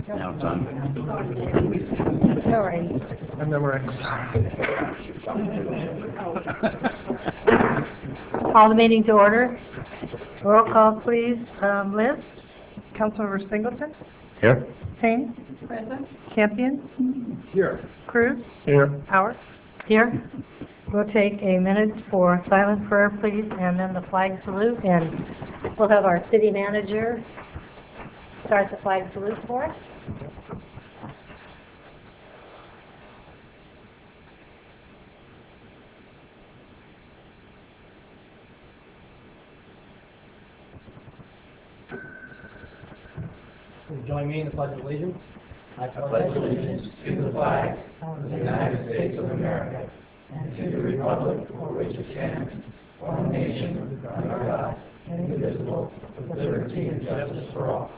Now it's on. All right. And then we're Call the meeting to order. Roll call, please. Liz? Councilmember Singleton, Here? Payne. Present. Campion. Here. Cruz. Here. Howard. Here. We'll take a minute for silent prayer, please, and then the flag salute, and we'll have our city manager start the flag salute for us. Will you join me in the Pledge of Allegiance? I pledge allegiance to the flag of the United States of America and to the republic for which it stands, one nation, under God, indivisible, with liberty and justice for all.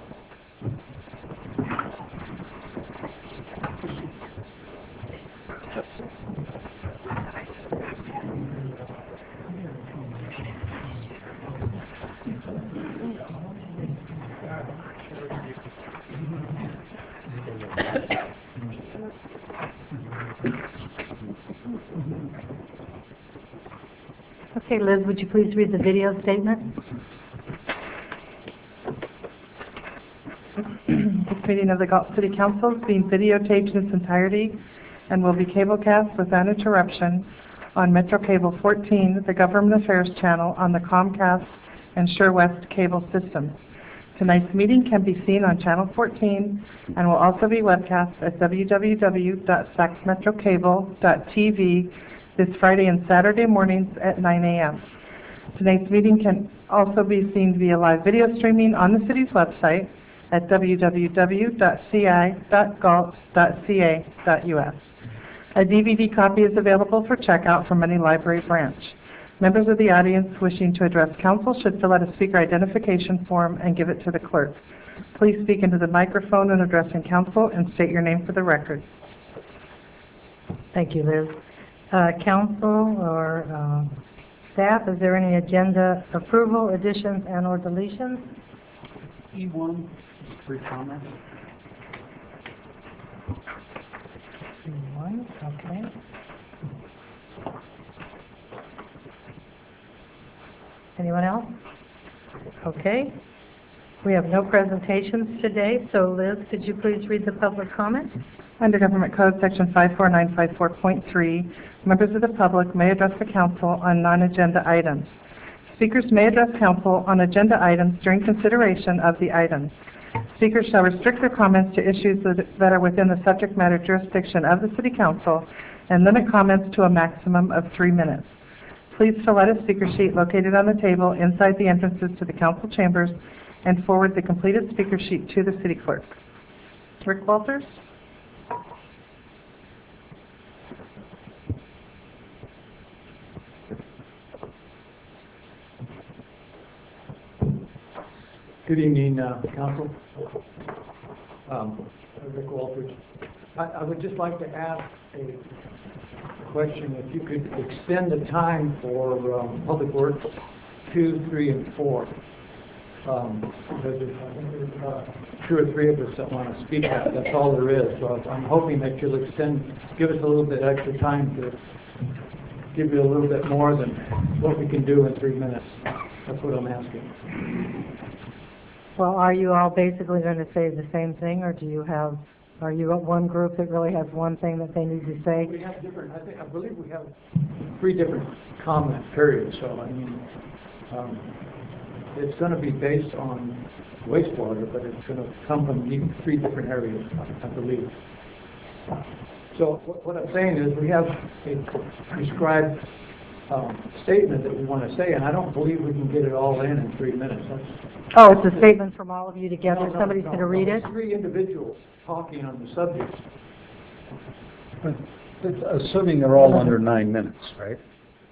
Okay, Liz, would you please read the video statement? This meeting of the Galt City Council is being videotaped in its entirety and will be cablecast without interruption on Metro Cable 14, the Government Affairs channel on the Comcast and SureWest cable systems. Tonight's meeting can be seen on Channel 14 and will also be webcast at www.saxmetrocable.tv this Friday and Saturday mornings at 9 a.m. Tonight's meeting can also be seen via live video streaming on the city's website at www.ci.galt.ca.us. A DVD copy is available for checkout from any library branch. Members of the audience wishing to address council should fill out a speaker identification form and give it to the clerk. Please speak into the microphone when addressing council and state your name for the record. Thank you, Liz. Council or staff, is there any agenda approval, additions, and or deletions? E1, brief comment. One, okay. Anyone else? Okay. We have no presentations today, so Liz, could you please read the public comment? Under Government Code Section 54954.3, members of the public may address the council on non-agenda items. Speakers may address council on agenda items during consideration of the items. Speakers shall restrict their comments to issues that are within the subject matter jurisdiction of the City Council and limit comments to a maximum of 3 minutes. Please fill out a speaker sheet located on the table inside the entrances to the council chambers and forward the completed speaker sheet to the city clerk. Rick Walters? Good evening, Council. Rick Walters. I would just like to ask a question. If you could extend the time for Public Works 2, 3, and 4. Because I think there's 2 or 3 of us that want to speak up. That's all there is. So I'm hoping that you'll give us a little bit extra time to give you a little bit more than what we can do in 3 minutes. That's what I'm asking. Well, are you all basically going to say the same thing, or are you one group that really has one thing that they need to say? We have different, I believe we have 3 different comment periods. So, I mean, it's going to be based on wastewater, but it's going to come from 3 different areas, I believe. So what I'm saying is we have a prescribed statement that we want to say, and I don't believe we can get it all in 3 minutes. Oh, it's a statement from all of you together. Somebody's going to read it? 3 individuals talking on the subject. It's assuming they're all under 9 minutes, right?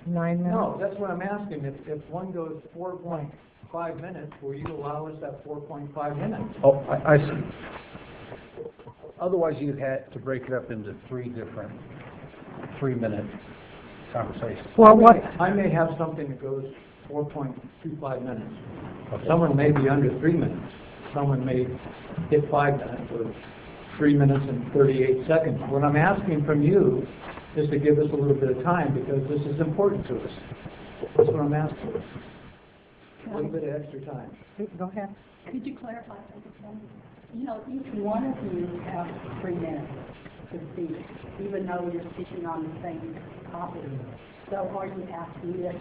9 minutes? No, that's what I'm asking. If one goes 4.5 minutes, will you allow us that 4.5 minutes? Oh, I see. Otherwise, you'd have to break it up into 3 different 3-minute conversations. Well, what? I may have something that goes 4.25 minutes. Someone may be under 3 minutes. someone may hit 5 minutes or 3 minutes and 38 seconds. What I'm asking from you is to give us a little bit of time because this is important to us. That's what I'm asking. A little bit of extra time. Go ahead. Could you clarify something? You know, each one of you have 3 minutes to speak, even though you're speaking on the same topic. So are you asking this?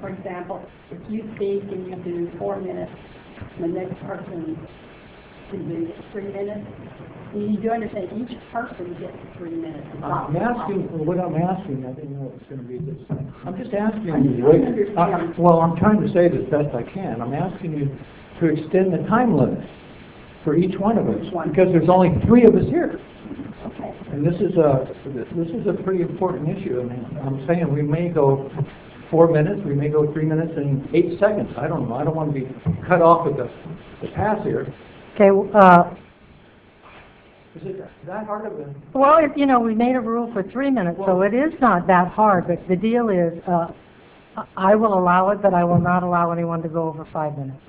For example, if you speak and you do 4 minutes, the next person can do 3 minutes. You do understand each person gets 3 minutes. I'm asking, what I'm asking, I didn't know it was going to be this. I'm just asking I'm just you, trying to understand. well, I'm trying to say it as best I can. I'm asking you to extend the time limit for each one of us, because there's only 3 of us here. Okay. And this is a pretty important issue. I mean, I'm saying we may go 4 minutes, we may go 3 minutes and 8 seconds. I don't know. I don't want to be cut off at the pass here. Okay, Is it that hard of a? well, you know, we made a rule for 3 minutes, so it is not that hard, but the deal is, I will allow it, but I will not allow anyone to go over 5 minutes.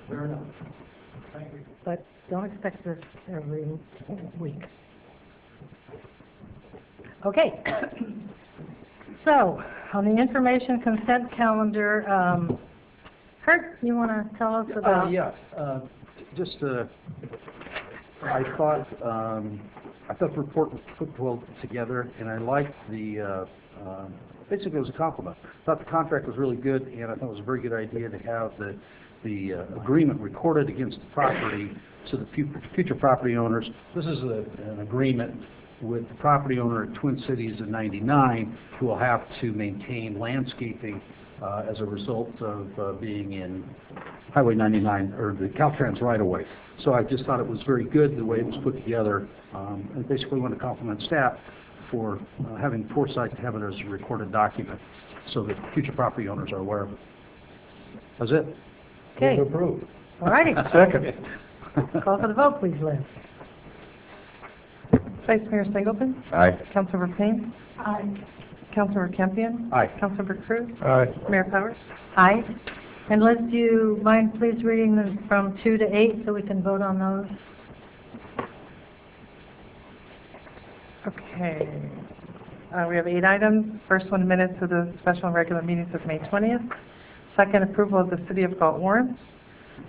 Fair enough. Thank you. But don't expect this every week. Okay. So, on the information consent calendar, Kurt, you want to tell us about? Just, I thought the report was put well together, and I liked the, basically it was a compliment. I thought the contract was really good, and I thought it was a very good idea to have the agreement recorded against the property so the future property owners. This is an agreement with the property owner at Twin Cities in '99 who will have to maintain landscaping as a result of being in Highway 99 or the Caltrans right-of-way. So I just thought it was very good the way it was put together, and basically want to compliment staff for having foresight to have it as a recorded document so that future property owners are aware of it. That's it. Okay. Move to approve. All righty. Second. Call for the vote, please, Liz. Vice Mayor Singleton? Aye. Councilmember Payne? Aye. Councilmember Campion? Aye. Councilmember Cruz? Aye. Mayor Powers? Aye. And Liz, do you mind please reading them from 2 to 8 so we can vote on those? Okay. We have 8 items. First one, minutes of the special and regular meetings of May 20th. Second, approval of the City of Galt warrants.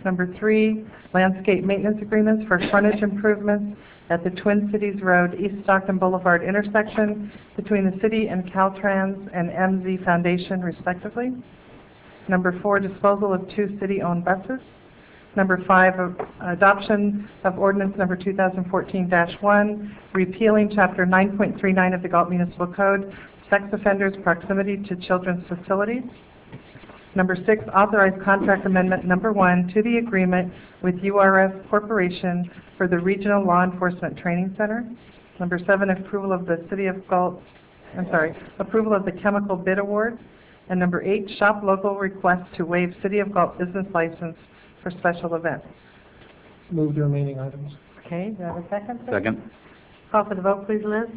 Number 3, landscape maintenance agreements for frontage improvements at the Twin Cities Road, East Stockton Boulevard intersection between the city and Caltrans and MZ Foundation, respectively. Number 4, disposal of 2 city-owned buses. Number 5, adoption of ordinance number 2014-1, repealing Chapter 9.39 of the Galt Municipal Code, sex offenders' proximity to children's facilities. Number 6, authorize contract amendment number 1 to the agreement with URS Corporation for the Regional Law Enforcement Training Center. Number 7, approval of the City of Galt, approval of the chemical bid award. And number 8, shop local request to waive City of Galt business license for special events. Move the remaining items. Okay, do I have a second? please? Second. Call for the vote, please, Liz.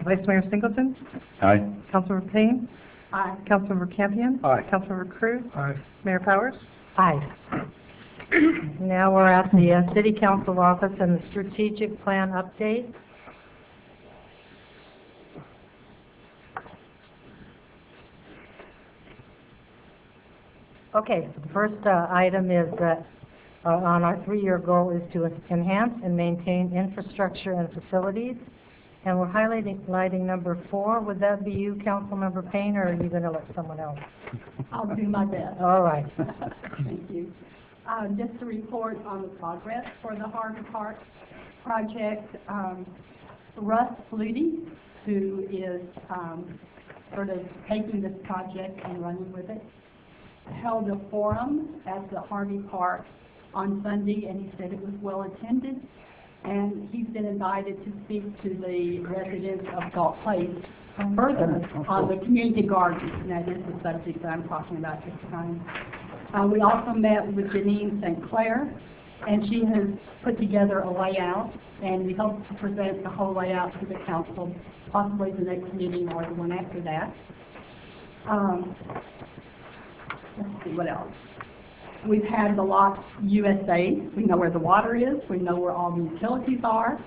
Vice Mayor Singleton? Aye. Councilmember Payne? Aye. Councilmember Campion? Aye. Councilmember Cruz? Aye. Mayor Powers? Aye. Now we're at the City Council office and the strategic plan update. Okay, so the first item is that on our 3-year goal is to enhance and maintain infrastructure and facilities. And we're highlighting number 4. Would that be you, Councilmember Payne, or are you going to let someone else? I'll do my best. All right. Thank you. Just to report on the progress for the Harvey Park project, Russ Flutie, who is sort of taking this project and running with it, held a forum at the Harvey Park on Sunday, and he said it was well attended. And he's been invited to speak to the residents of Galt Place further on the community gardens. Now, this is the subject that I'm talking about this time. We also met with Janine St. Clair, and she has put together a layout, and we hope to present the whole layout to the council, possibly the next meeting or the one after that. Let's see, what else? We've had the Lots USA. We know where the water is. We know where all the utilities are.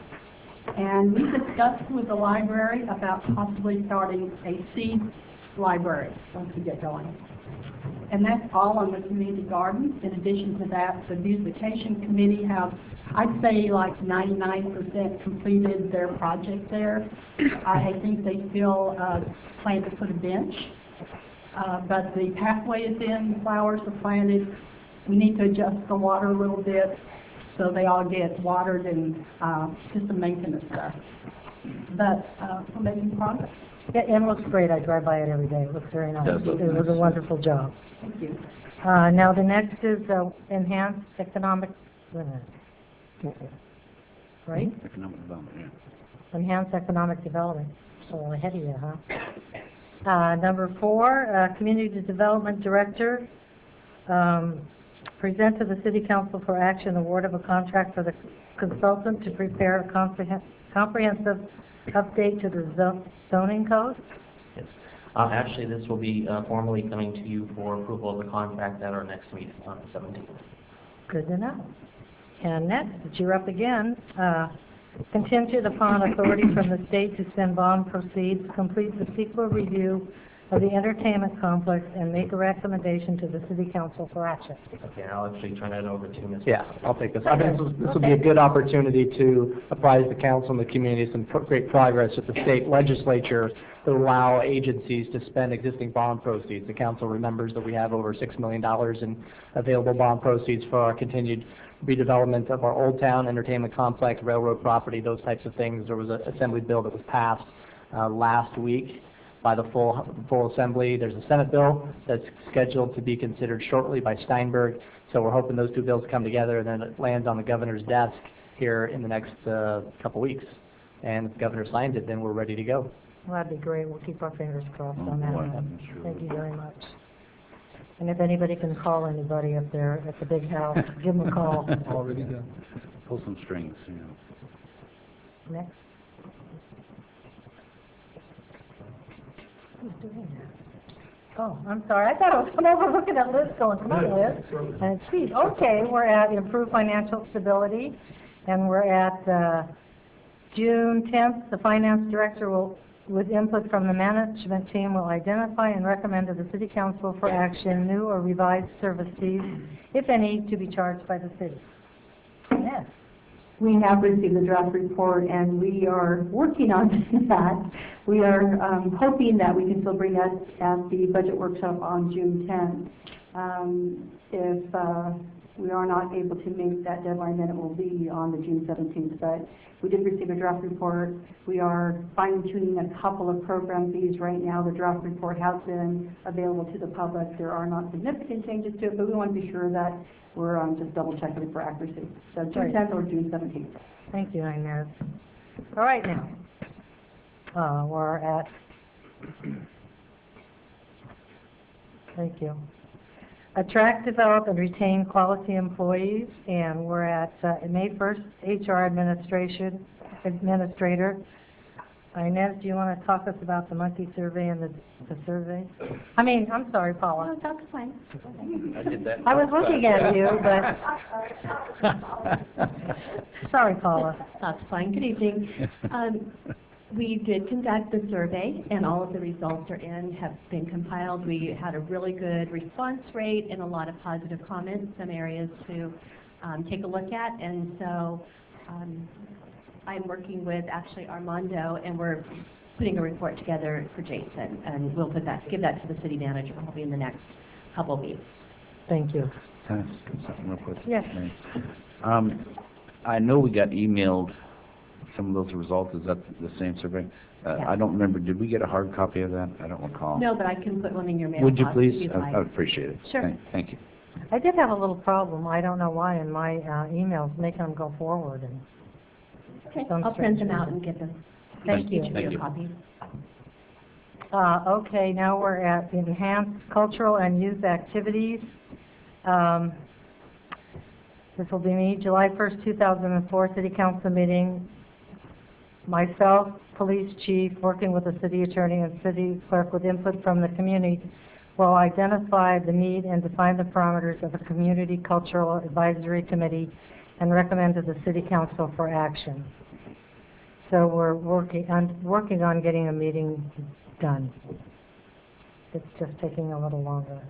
And we discussed with the library about possibly starting a seed library once we get going. And that's all on the community gardens. In addition to that, the beautification committee have, I'd say, like 99% completed their project there. I think they still plan to put a bench. But the pathway is in, the flowers are planted. We need to adjust the water a little bit so they all get watered and just some maintenance stuff. But we're making progress. It looks great. I drive by it every day. It looks very nice. It was a wonderful job. Thank you. Now the next is enhanced economic, right? Economic development, yeah. Enhanced economic development. So ahead of you, huh? Number 4, Community Development Director, present to the City Council for action award of a contract for the consultant to prepare a comprehensive update to the zoning code. Yes. Actually, this will be formally coming to you for approval of the contract at our next meeting on the 17th. Good to know. And next, you're up again. Contingent upon authority from the state to spend bond proceeds, complete the CEQA review of the entertainment complex and make a recommendation to the City Council for action. Okay, I'll actually turn that over to Ms. Yeah, I'll take this. I mean, this will be a good opportunity to apprise the council and the community some great progress at the state legislature to allow agencies to spend existing bond proceeds. The council remembers that we have over $6 million in available bond proceeds for our continued redevelopment of our Old Town entertainment complex, railroad property, those types of things. There was an assembly bill that was passed last week by the full assembly. There's a Senate bill that's scheduled to be considered shortly by Steinberg. So we're hoping those two bills come together and then it lands on the governor's desk here in the next couple weeks. And if the governor signs it, then we're ready to go. Well, that'd be great. We'll keep our fingers crossed on that one. Thank you very much. And if anybody can call anybody up there at the big house, give them a call. Already done. Pull some strings, you know. Next. Who's doing that? Oh, I'm sorry. I thought I was coming over looking at Liz going, come on, Liz. And geez, okay, we're at improved financial stability, and we're at June 10th. The finance director will, with input from the management team, will identify and recommend to the City Council for action new or revised service fees, if any, to be charged by the city. Yes. We have received the draft report and we are working on that. We are hoping that we can still bring that at the budget workshop on June 10th. If we are not able to make that deadline, then it will be on the June 17th. But we did receive a draft report. We are fine-tuning a couple of program fees right now. The draft report has been available to the public. There are not significant changes to it, but we want to be sure that we're just double-checking it for accuracy. So June 10th or June 17th. Thank you, Inez. All right, now. We're at, thank you. Attract, develop, and retain quality employees, and we're at May 1st, HR administrator. Inez, do you want to talk us about the monkey survey and the survey? I'm sorry, Paula. No, that's fine. I did that. I was looking at you, but sorry, Paula. That's fine. Good evening. We did conduct the survey, and all of the results have been compiled. We had a really good response rate and a lot of positive comments, some areas to take a look at. And so I'm working with actually Armando, and we're putting a report together for Jason, and we'll give that to the city manager probably in the next couple of weeks. Thank you. Can I ask something real quick? Yes. I know we got emailed some of those results. Is that the same survey? Yeah. I don't remember. Did we get a hard copy of that? I don't recall. No, but I can put one in your mailbox. Would you if please? you'd I like. would appreciate it. Sure. Thank you. I did have a little problem. I don't know why in my emails making them go forward. And Okay, some I'll print strange them out reason. and get them. Thank you. Each of Thank your you. copies. Okay, now we're at enhanced cultural and youth activities. This will be me, July 1st, 2004, City Council meeting. Myself, police chief, working with the city attorney and city clerk with input from the community, will identify the need and define the parameters of a community cultural advisory committee and recommend to the City Council for action. So we're working on getting a meeting done. It's just taking a little longer.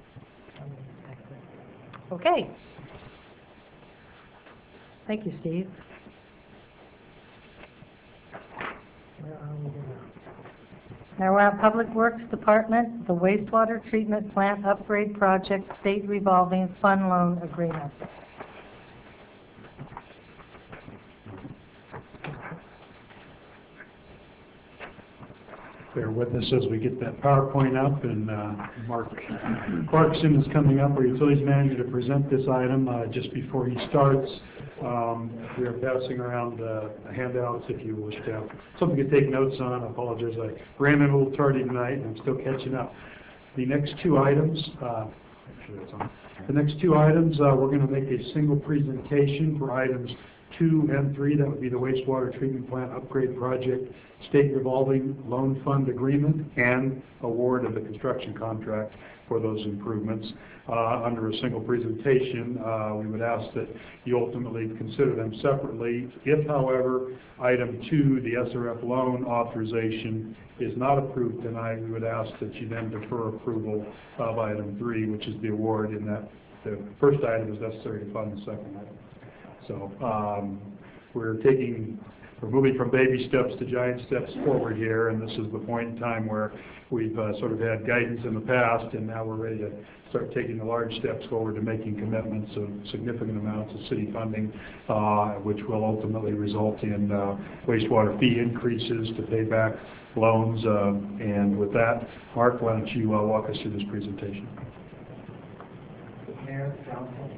Okay. Thank you, Steve. Where are we now? Now we're at Public Works Department, the wastewater treatment plant upgrade project state revolving fund loan agreement. Bear with us as we get that PowerPoint up, and Mark Clarkson is coming up, our utilities manager, to present this item. Just before he starts, we are passing around handouts if you wish to have something to take notes on. I apologize, I ran in a little tardy tonight and I'm still catching up. The next two items, we're going to make a single presentation for items 2 and 3. That would be the wastewater treatment plant upgrade project, state revolving loan fund agreement, and award of the construction contract for those improvements. Under a single presentation, we would ask that you ultimately consider them separately. If, however, item 2, the SRF loan authorization, is not approved tonight, we would ask that you then defer approval of item 3, which is the award, in that the first item is necessary to fund the second item. So we're moving from baby steps to giant steps forward here, and this is the point in time where we've sort of had guidance in the past, and now we're ready to start taking the large steps forward to making commitments of significant amounts of city funding, which will ultimately result in wastewater fee increases to pay back loans. And with that, Mark, why don't you walk us through this presentation? Mayor, Council,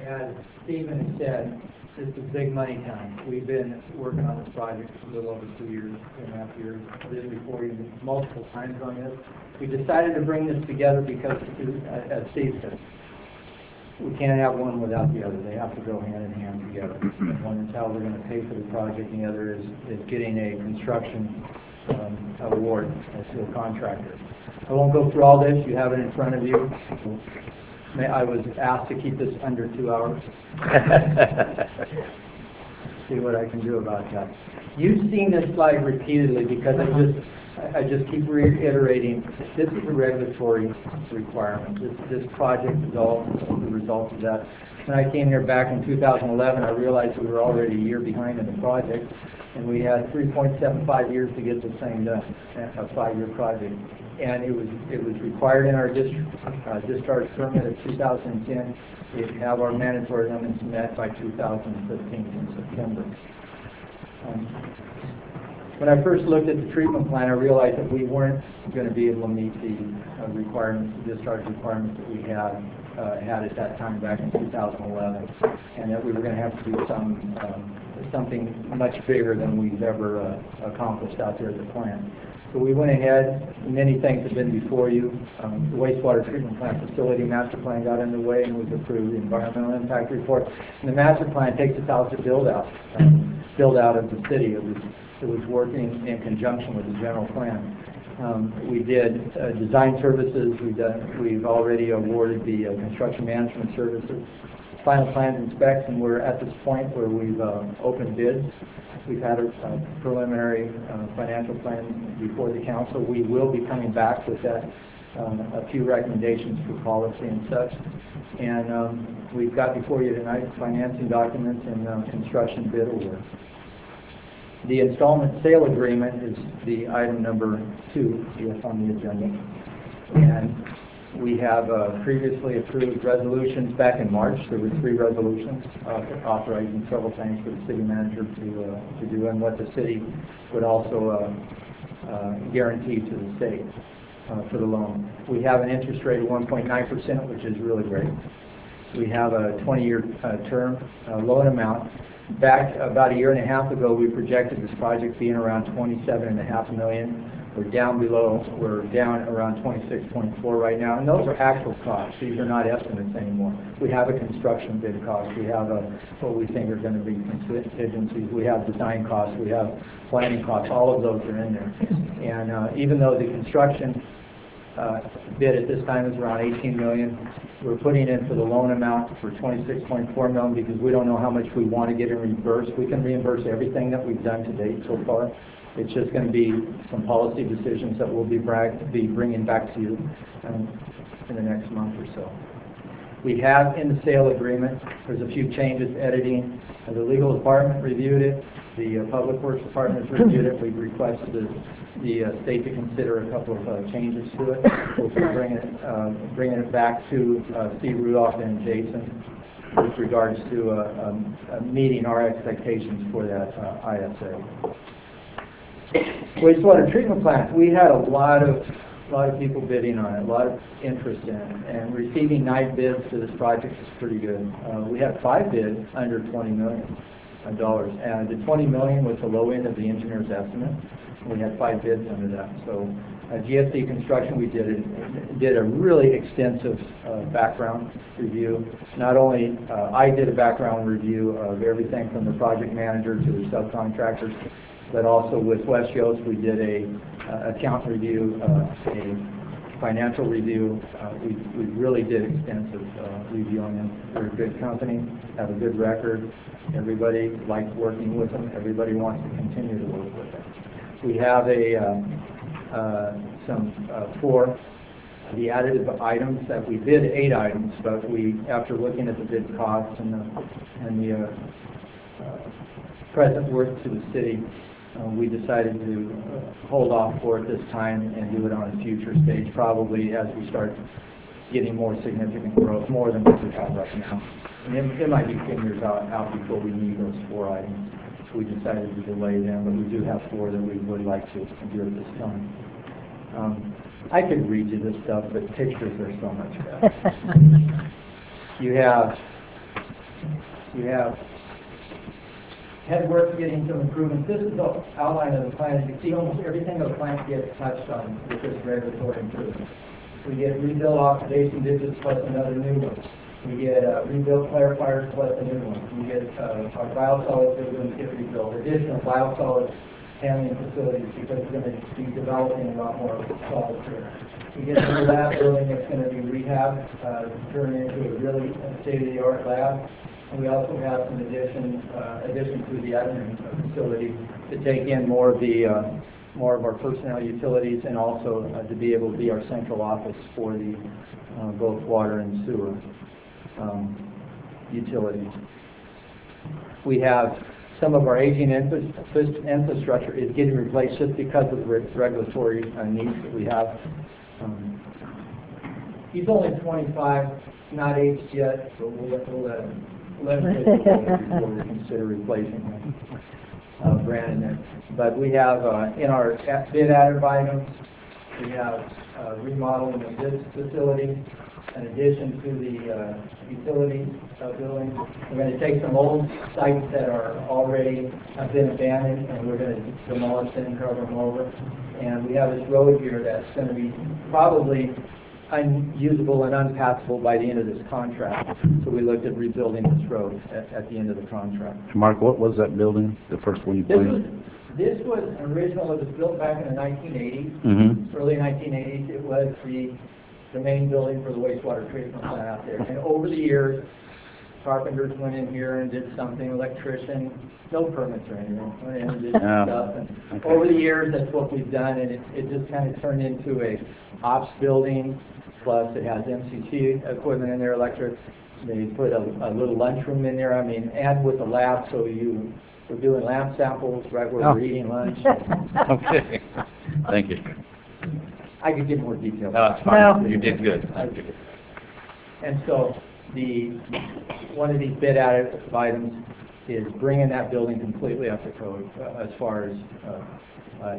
as Stephen has said, this is big money time. We've been working on this project for a little over 2 years, 2.5 years. I've been before you multiple times on this. We decided to bring this together because, as Steve said, we can't have one without the other. They have to go hand in hand together. One is how we're going to pay for the project, and the other is getting a construction award to a contractor. I won't go through all this. You have it in front of you. I was asked to keep this under 2 hours. See what I can do about that. You've seen this slide repeatedly because I just keep reiterating, this is a regulatory requirement. This project is all the result of that. When I came here back in 2011, I realized we were already a year behind in the project, and we had 3.75 years to get this thing done, a 5-year project. And it was required in our discharge permit of 2010 to have our mandatory limits met by 2015 in September. When I first looked at the treatment plan, I realized that we weren't going to be able to meet the requirements, the discharge requirements that we had at that time back in 2011, and that we were going to have to do something much bigger than we've ever accomplished out there at the plant. So we went ahead. Many things have been before you. The wastewater treatment plant facility master plan got underway and was approved. The environmental impact report, and the master plan takes us out to build out of the city. It was working in conjunction with the general plan. We did design services. We've already awarded the construction management services. Final plans and specs, and we're at this point where we've opened bids. We've had a preliminary financial plan before the council. We will be coming back with that, a few recommendations for policy and such. And we've got before you tonight financing documents and construction bid award. The installment sale agreement is the item number 2 on the agenda. And we have previously approved resolutions back in March. There were 3 resolutions authorizing several things for the city manager to do, and what the city would also guarantee to the state for the loan. We have an interest rate of 1.9%, which is really great. We have a 20-year term loan amount. Back about a year and a half ago, we projected this project being around $27.5 million. We're down around 26.4 right now, and those are actual costs. These are not estimates anymore. We have a construction bid cost. We have what we think are going to be contingencies. We have design costs. We have planning costs. All of those are in there. And even though the construction bid at this time is around 18 million. We're putting in for the loan amount for 26.4 million because we don't know how much we want to get in reimbursed. We can reimburse everything that we've done to date so far. It's just going to be some policy decisions that we'll be bringing back to you in the next month or so. We have in the sale agreement, there's a few changes, editing. The legal department reviewed it. The public works department has reviewed it. We've requested the state to consider a couple of changes to it. We'll be bringing it back to Steve Rudolph and Jason with regards to meeting our expectations for that ISA. Wastewater treatment plant. We had a lot of people bidding on it, a lot of interest in it, and receiving 9 bids for this project is pretty good. We had 5 bids under $20 million, and the $20 million was the low end of the engineer's estimate. We had 5 bids under that. So GSD Construction, we did a really extensive background review. Not only I did a background review of everything from the project manager to the subcontractors, but also with West Yost, we did a account review, a financial review. We really did extensive review on them. They're a good company, have a good record. Everybody likes working with them. Everybody wants to continue to work with them. We have for the additive items that we bid 8 items, but after looking at the bid costs and the present worth to the city, we decided to hold off for it this time and do it on a future stage, probably as we start getting more significant growth, more than what we have right now. And it might be 10 years out before we need those 4 items. So we decided to delay them, but we do have 4 that we would like to do at this time. I could read you this stuff, but pictures are so much better. You have headwork getting some improvements. This is the outline of the plan. You can see almost everything of the plant gets touched on with this regulatory improvement. We get rebuilt oxidation digits plus another new one. We get rebuilt clarifiers plus a new one. We get our biosolids that are going to get rebuilt. Additional biosolids handling facilities because we're going to be developing a lot more solids here. We get a new lab building that's going to be rehabbed, turned into a really state-of-the-art lab. And we also have some addition to the admin facility to take in more of our personnel utilities and also to be able to be our central office for the both water and sewer utilities. We have some of our aging infrastructure is getting replaced just because of the regulatory needs that we have. He's only 25, not aged yet, so we'll let him before we consider replacing him, Brandon. But we have in our bid additive items, we have remodeling of this facility, in addition to the utility building. We're going to take some old sites that are already have been abandoned, and we're going to demolish them and cover them over. And we have this road here that's going to be probably unusable and unpassable by the end of this contract. So we looked at rebuilding this road at the end of the contract. Mark, what was that building, the first one you planned? This was original. It was built back in the 1980s, early 1980s. It was the main building for the wastewater treatment plant out there. And over the years, carpenters went in here and did something, electrician, no permits or anything, went in and did stuff. And over the years, that's what we've done, and it just kind of turned into a ops building, plus it has MCC equipment in there, electric. They put a little lunchroom in there, and with the lab, so we're doing lab samples right where we're eating lunch. Okay. Thank you. I could give more details. No, that's fine. You did good. And so one of these bid additive items is bringing that building completely up to code as far as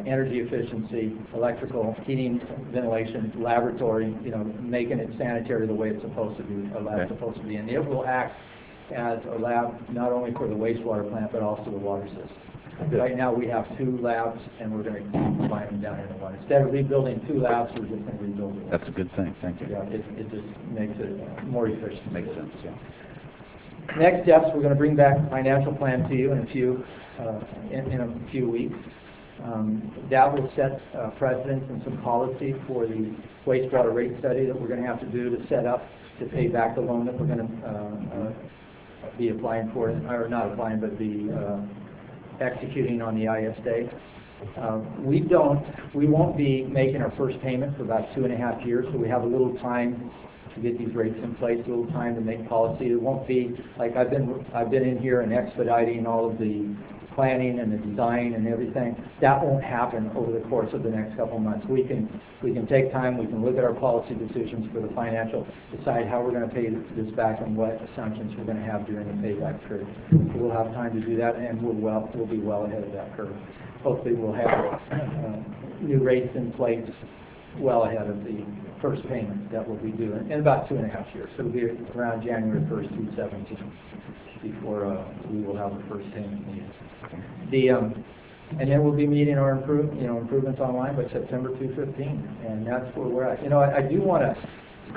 energy efficiency, electrical, heating, ventilation, laboratory, making it sanitary the way it's supposed to be, a lab's supposed to be. And it will act as a lab not only for the wastewater plant but also the water system. Right now we have 2 labs, and we're going to combine them down into one. Instead of rebuilding 2 labs, we're just going to rebuild it. That's a good thing. Thank you. Yeah, it just makes it more efficient. Makes sense, yeah. Next steps, we're going to bring back a financial plan to you in a few weeks. That will set precedents and some policy for the wastewater rate study that we're going to have to do to set up to pay back the loan that we're going to be applying for, or not applying, but be executing on the ISA. We won't be making our first payment for about 2.5 years, so we have a little time to get these rates in place, a little time to make policy. It won't be like I've been in here and expediting all of the planning and the design and everything. That won't happen over the course of the next couple of months. We can take time, we can look at our policy decisions for the financial, decide how we're going to pay this back and what assumptions we're going to have during the payback period. So we'll have time to do that, and we'll be well ahead of that curve. Hopefully we'll have new rates in place well ahead of the first payment that we'll be due in about 2.5 years. So it'll be around January 1st, 2017 before we will have the first payment needed. And then we'll be meeting our improvements online by September 2015, and that's where we're at. I do want to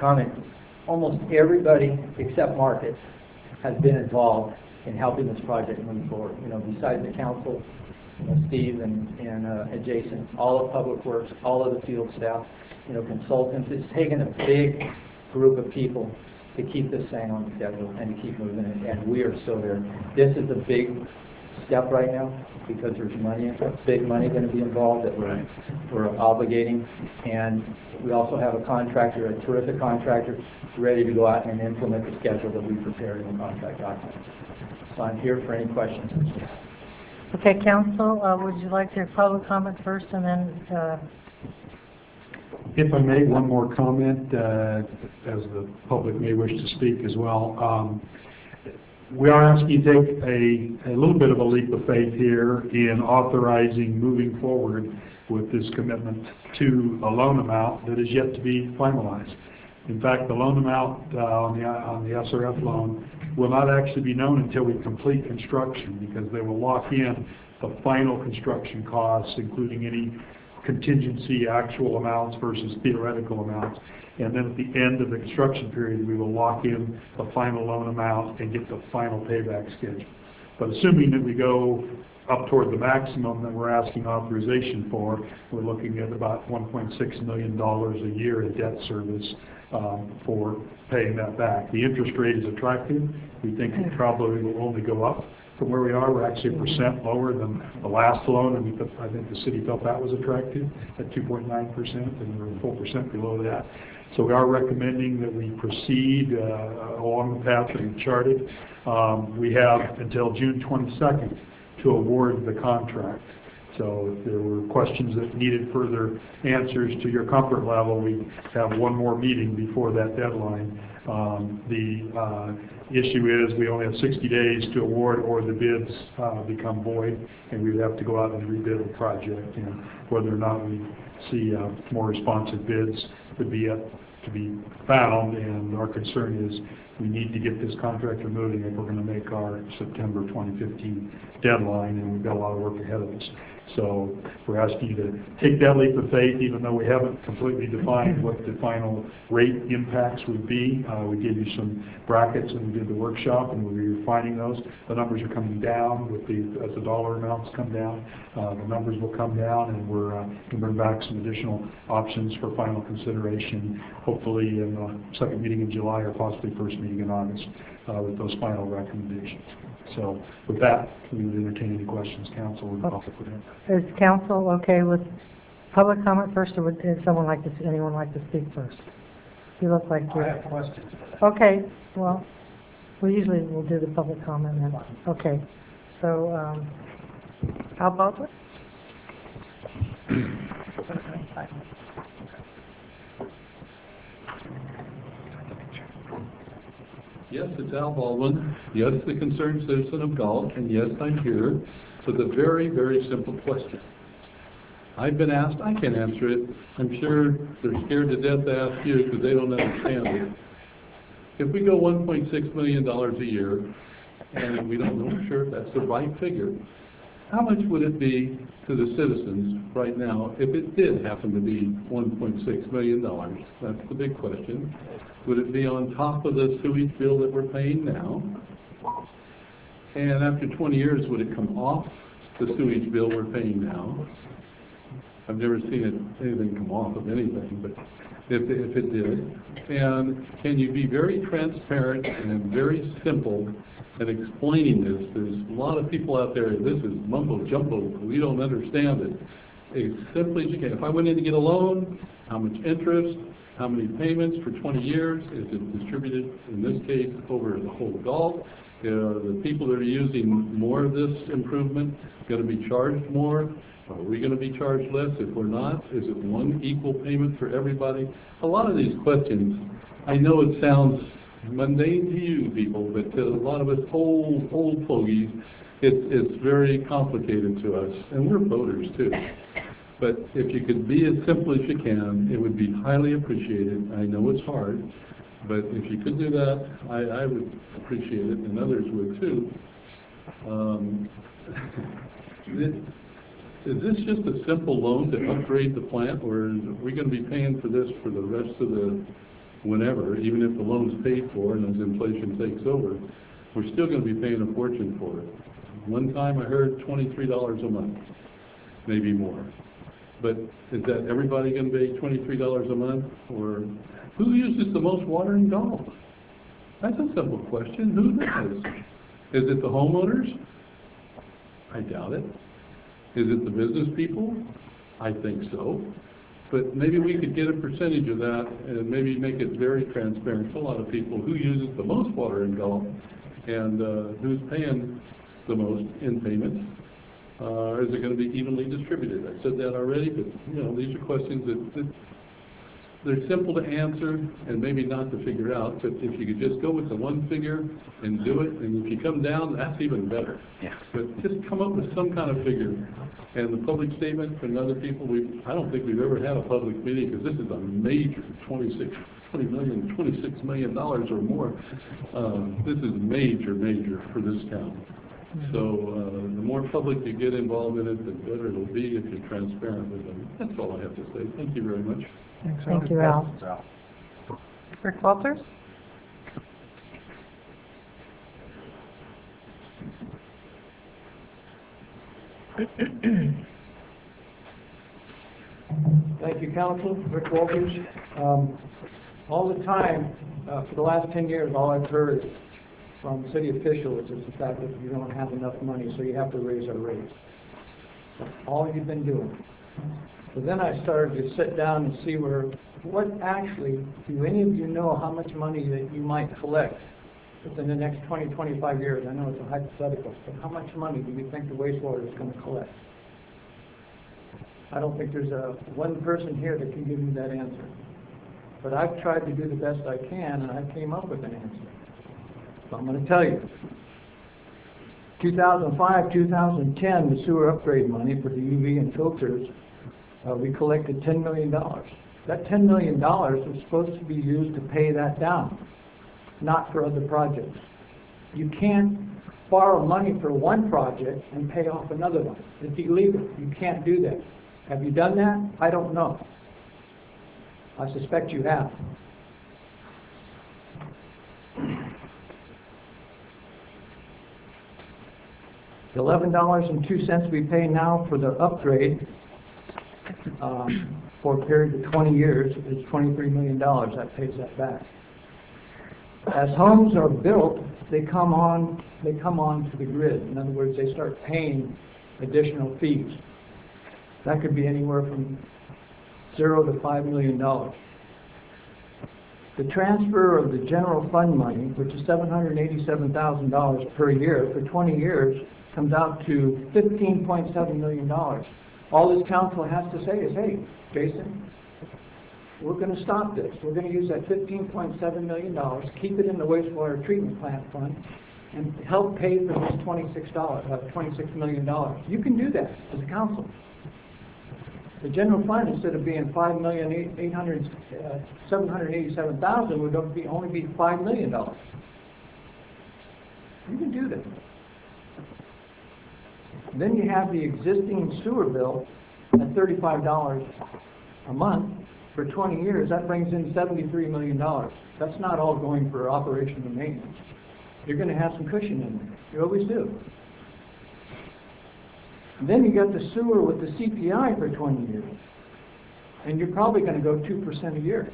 comment. Almost everybody except Marcus has been involved in helping this project move forward. Besides the council, Steve and Jason, all of Public Works, all of the field staff, consultants. It's taken a big group of people to keep this thing on schedule and to keep moving it, and we are still there. This is a big step right now because there's big money going to be involved that we're obligating, and we also have a contractor, a terrific contractor, ready to go out and implement the schedule that we prepared in the contract document. So I'm here for any questions. Okay, council, would you like to public comment first and then If I may, one more comment, as the public may wish to speak as well. We are asking you to take a little bit of a leap of faith here in authorizing moving forward with this commitment to a loan amount that is yet to be finalized. In fact, the loan amount on the SRF loan will not actually be known until we complete construction, because they will lock in the final construction costs, including any contingency actual amounts versus theoretical amounts. And then at the end of the construction period, we will lock in the final loan amount and get the final payback schedule. But assuming that we go up toward the maximum that we're asking authorization for, we're looking at about $1.6 million a year in debt service for paying that back. The interest rate is attractive. We think it probably will only go up from where we are. We're actually 1% lower than the last loan, and I think the city felt that was attractive at 2.9%, and we're a full percent below that. So we are recommending that we proceed along the path that we've charted. We have until June 22nd to award the contract. So if there were questions that needed further answers to your comfort level, we have one more meeting before that deadline. The issue is we only have 60 days to award, or the bids become void, and we would have to go out and rebid the project. And whether or not we see more responsive bids would be yet to be found, and our concern is we need to get this contractor moving if we're going to make our September 2015 deadline, and we've got a lot of work ahead of us. So we're asking you to take that leap of faith, even though we haven't completely defined what the final rate impacts would be. We gave you some brackets and we did the workshop, and we'll be refining those. The numbers are coming down as the dollar amounts come down. The numbers will come down, and we're going to bring back some additional options for final consideration, hopefully in the second meeting in July or possibly first meeting in August with those final recommendations. So with that, we would entertain any questions council would offer for them. is council okay with public comment first, or would anyone like to speak first? You look like you I have questions. Okay, well, we usually will do the public comment then. Okay, so Al Baldwin? Yes, it's Al Baldwin. Yes, the concerned citizen of Galt, and yes, I'm here with a very, very simple question. I've been asked, I can't answer it. I'm sure they're scared to death to ask you because they don't understand it. If we go $1.6 million a year, and we don't know for sure if that's the right figure, how much would it be to the citizens right now if it did happen to be $1.6 million? That's the big question. Would it be on top of the sewage bill that we're paying now? And after 20 years, would it come off the sewage bill we're paying now. I've never seen anything come off of anything, but if it did. And can you be very transparent and very simple in explaining this? There's a lot of people out there, this is mumbo jumbo, we don't understand it. As simply as you can. If I went in to get a loan, how much interest, how many payments for 20 years, is it distributed, in this case, over the whole Galt? The people that are using more of this improvement going to be charged more? Are we going to be charged less if we're not? Is it one equal payment for everybody? A lot of these questions, I know it sounds mundane to you people, but to a lot of us old fogies, it's very complicated to us, and we're voters too. But if you could be as simple as you can, it would be highly appreciated. I know it's hard, but if you could do that, I would appreciate it, and others would too. Is this just a simple loan to upgrade the plant, or are we going to be paying for this for the rest of the whenever, even if the loan's paid for and as inflation takes over, we're still going to be paying a fortune for it? One time I heard $23 a month, maybe more. But is that everybody going to pay $23 a month? Or who uses the most water in Galt? That's a simple question. Who does? Is it the homeowners? I doubt it. Is it the business people? I think so. But maybe we could get a percentage of that and maybe make it very transparent to a lot of people who uses the most water in Galt and who's paying the most in payments. Is it going to be evenly distributed? I said that already, but you know, these are questions that they're simple to answer and maybe not to figure out, but if you could just go with the one figure and do it, and if you come down, that's even better. Yeah. But just come up with some kind of figure. And the public statement from other people, I don't think we've ever had a public meeting, because this is a major $26 million or more. This is major for this town. So the more public you get involved in it, the better it'll be if you're transparent with them. That's all I have to say. Thank you very much. Thank you, Al. Rick Walters? Thank you, Council. Rick Walters. All the time, for the last 10 years, all I've heard from city officials is the fact that you don't have enough money, so you have to raise our rates. That's all you've been doing. So then I started to sit down and see what actually, do any of you know how much money that you might collect within the next 20, 25 years? I know it's a hypothetical, but how much money do you think the wastewater is going to collect? I don't think there's one person here that can give me that answer. But I've tried to do the best I can, and I came up with an answer. So I'm going to tell you. 2005, 2010, the sewer upgrade money for the UV and filters, we collected $10 million. That $10 million was supposed to be used to pay that down, not for other projects. You can't borrow money for one project and pay off another one. It's illegal. You can't do that. Have you done that? I don't know. I suspect you have. The $11.02 we pay now for the upgrade for a period of 20 years is $23 million. That pays that back. As homes are built, they come on to the grid. In other words, they start paying additional fees. That could be anywhere from $0 to $5 million. The transfer of the general fund money, which is $787,000 per year for 20 years, comes out to $15.7 million. All this council has to say is, hey, Jason, we're going to stop this. We're going to use that $15.7 million, keep it in the wastewater treatment plant fund, and help pay for this $26 million. You can do that as a council. The general fund, instead of being $787,000, would only be $5 million. You can do that. Then you have the existing sewer bill at $35 a month for 20 years. That brings in $73 million. That's not all going for operation and maintenance. You're going to have some cushion in there. You always do. Then you got the sewer with the CPI for 20 years. And you're probably gonna go 2% a year.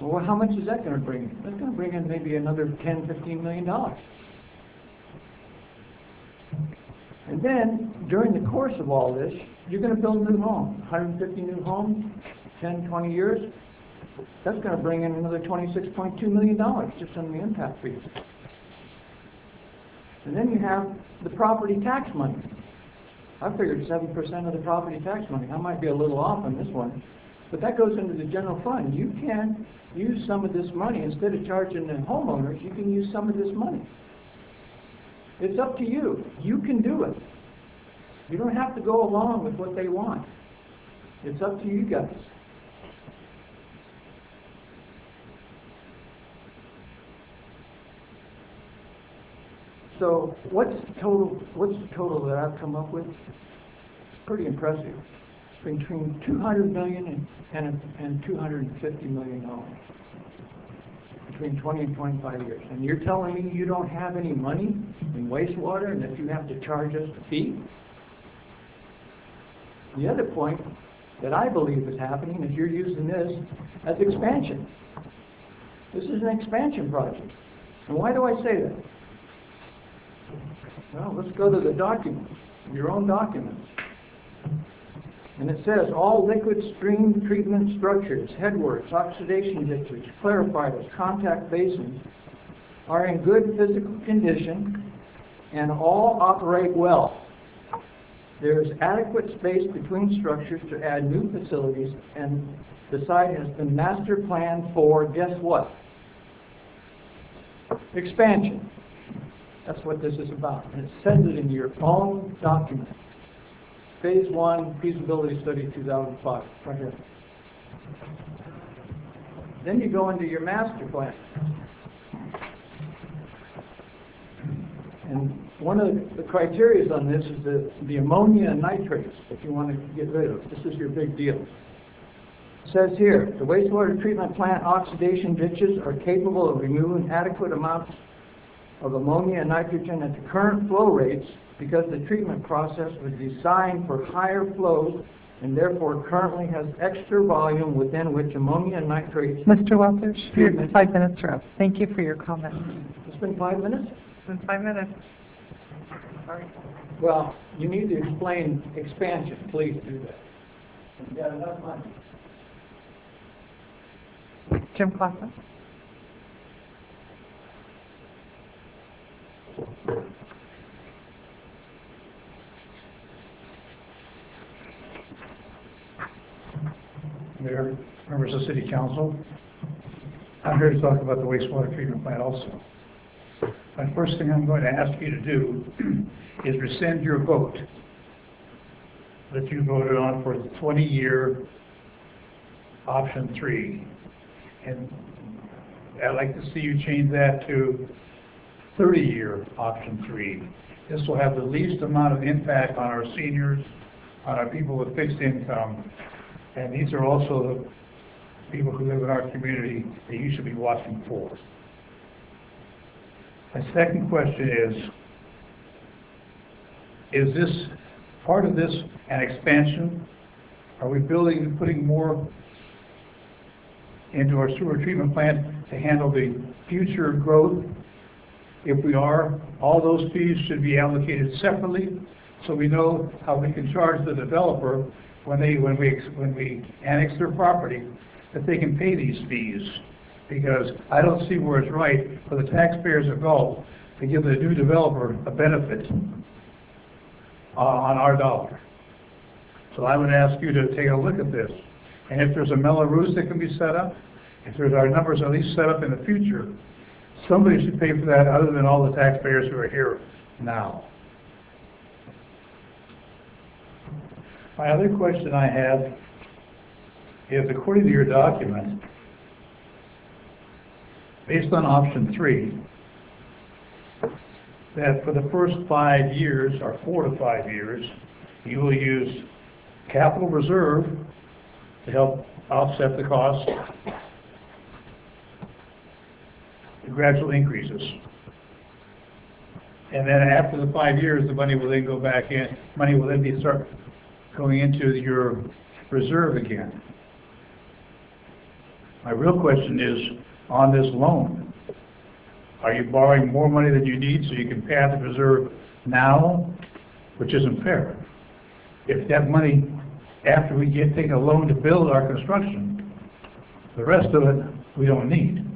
Well, how much is that gonna bring in? That's gonna bring in maybe another $10, $15 million. And then, during the course of all this, you're gonna build new homes, 150 new homes, 10, 20 years. That's gonna bring in another $26.2 million just on the impact fees. And then you have the property tax money. I figured 7% of the property tax money. I might be a little off on this one, but that goes into the general fund. You can use some of this money, instead of charging the homeowners, you can use some of this money. It's up to you. You can do it. You don't have to go along with what they want. It's up to you guys. So what's the total that I've come up with? It's pretty impressive. Between $200 million and $250 million between 20 and 25 years. And you're telling me you don't have any money in wastewater and that you have to charge us a fee? The other point that I believe is happening is you're using this as expansion. This is an expansion project. And why do I say that? Well, let's go to the documents, your own documents. And it says, all liquid stream treatment structures, headworks, oxidation ditches, clarifiers, contact basins are in good physical condition and all operate well. There is adequate space between structures to add new facilities, and the site has been master planned for, guess what? Expansion. That's what this is about. And it says it in your own document. Phase 1, feasibility study 2005, right here. Then you go into your master plan. And one of the criteria on this is the ammonia and nitrates that you want to get rid of. This is your big deal. It says here, the wastewater treatment plant oxidation ditches are capable of removing adequate amounts of ammonia and nitrogen at the current flow rates because the treatment process was designed for higher flows and therefore currently has extra volume within which ammonia and nitrates... Mr. Walters, your 5 minutes are up. Thank you for your comment. It's been 5 minutes? It's been 5 minutes. Sorry. Well, you need to explain expansion. Please do that. You got enough money. Jim Clausen. Mayor, members of the City Council, I'm here to talk about the wastewater treatment plant also. The first thing I'm going to ask you to do is rescind your vote that you voted on for the 20-year option 3. And I'd like to see you change that to 30-year option 3. This will have the least amount of impact on our seniors, on our people with fixed income, and these are also the people who live in our community that you should be watching for. My second question is this part of this an expansion? Are we putting more into our sewer treatment plant to handle the future growth? If we are, all those fees should be allocated separately so we know how we can charge the developer when we annex their property, that they can pay these fees. Because I don't see where it's right for the taxpayers of Galt to give the new developer a benefit on our dollar. So I would ask you to take a look at this. And if there's a Melrose that can be set up, if there's our numbers at least set up in the future, somebody should pay for that other than all the taxpayers who are here now. My other question I have is, according to your document, based on option 3, that for the first 5 years, or 4 to 5 years, you will use capital reserve to help offset the cost, the gradual increases. And then after the 5 years, the money will then go back in, money will then start going into your reserve again. My real question is, on this loan, are you borrowing more money than you need so you can pay out the reserve now, which isn't fair? If that money, after we take a loan to build our construction, the rest of it we don't need.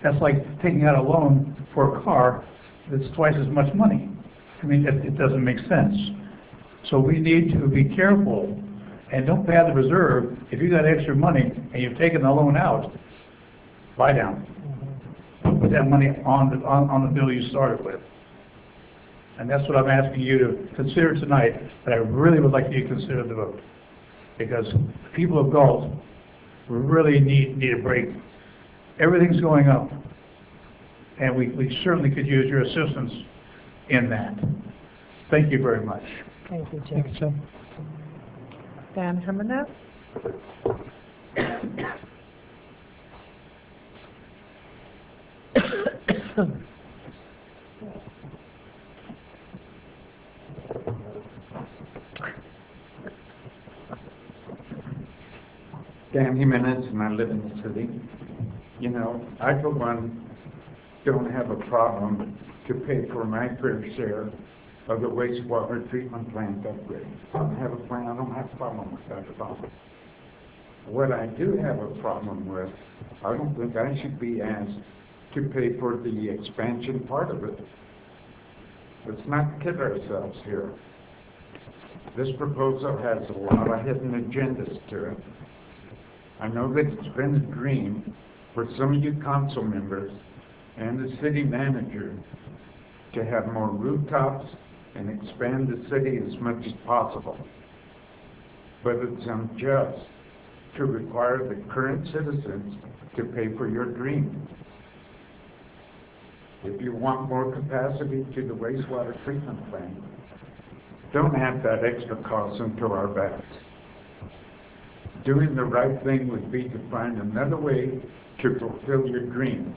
That's like taking out a loan for a car that's twice as much money. I mean, it doesn't make sense. So we need to be careful and don't pay out the reserve. If you got extra money and you've taken the loan out, buy down. Put that money on the bill you started with. And that's what I'm asking you to consider tonight, but I really would like you to consider the vote. Because the people of Galt really need a break. Everything's going up, and we certainly could use your assistance in that. Thank you very much. Thank you, Jim. Thanks, Jim. Dan Jimenez? Dan Jimenez, and I live in the city. You know, I for one don't have a problem to pay for my fair share of the wastewater treatment plant upgrade. I don't have a problem with that at all. What I do have a problem with, I don't think I should be asked to pay for the expansion part of it. Let's not kid ourselves here. This proposal has a lot of hidden agendas to it. I know that it's been a dream for some of you council members and the city manager to have more rooftops and expand the city as much as possible. But it's unjust to require the current citizens to pay for your dream. If you want more capacity to the wastewater treatment plant, don't add that extra cost into our backs. Doing the right thing would be to find another way to fulfill your dream.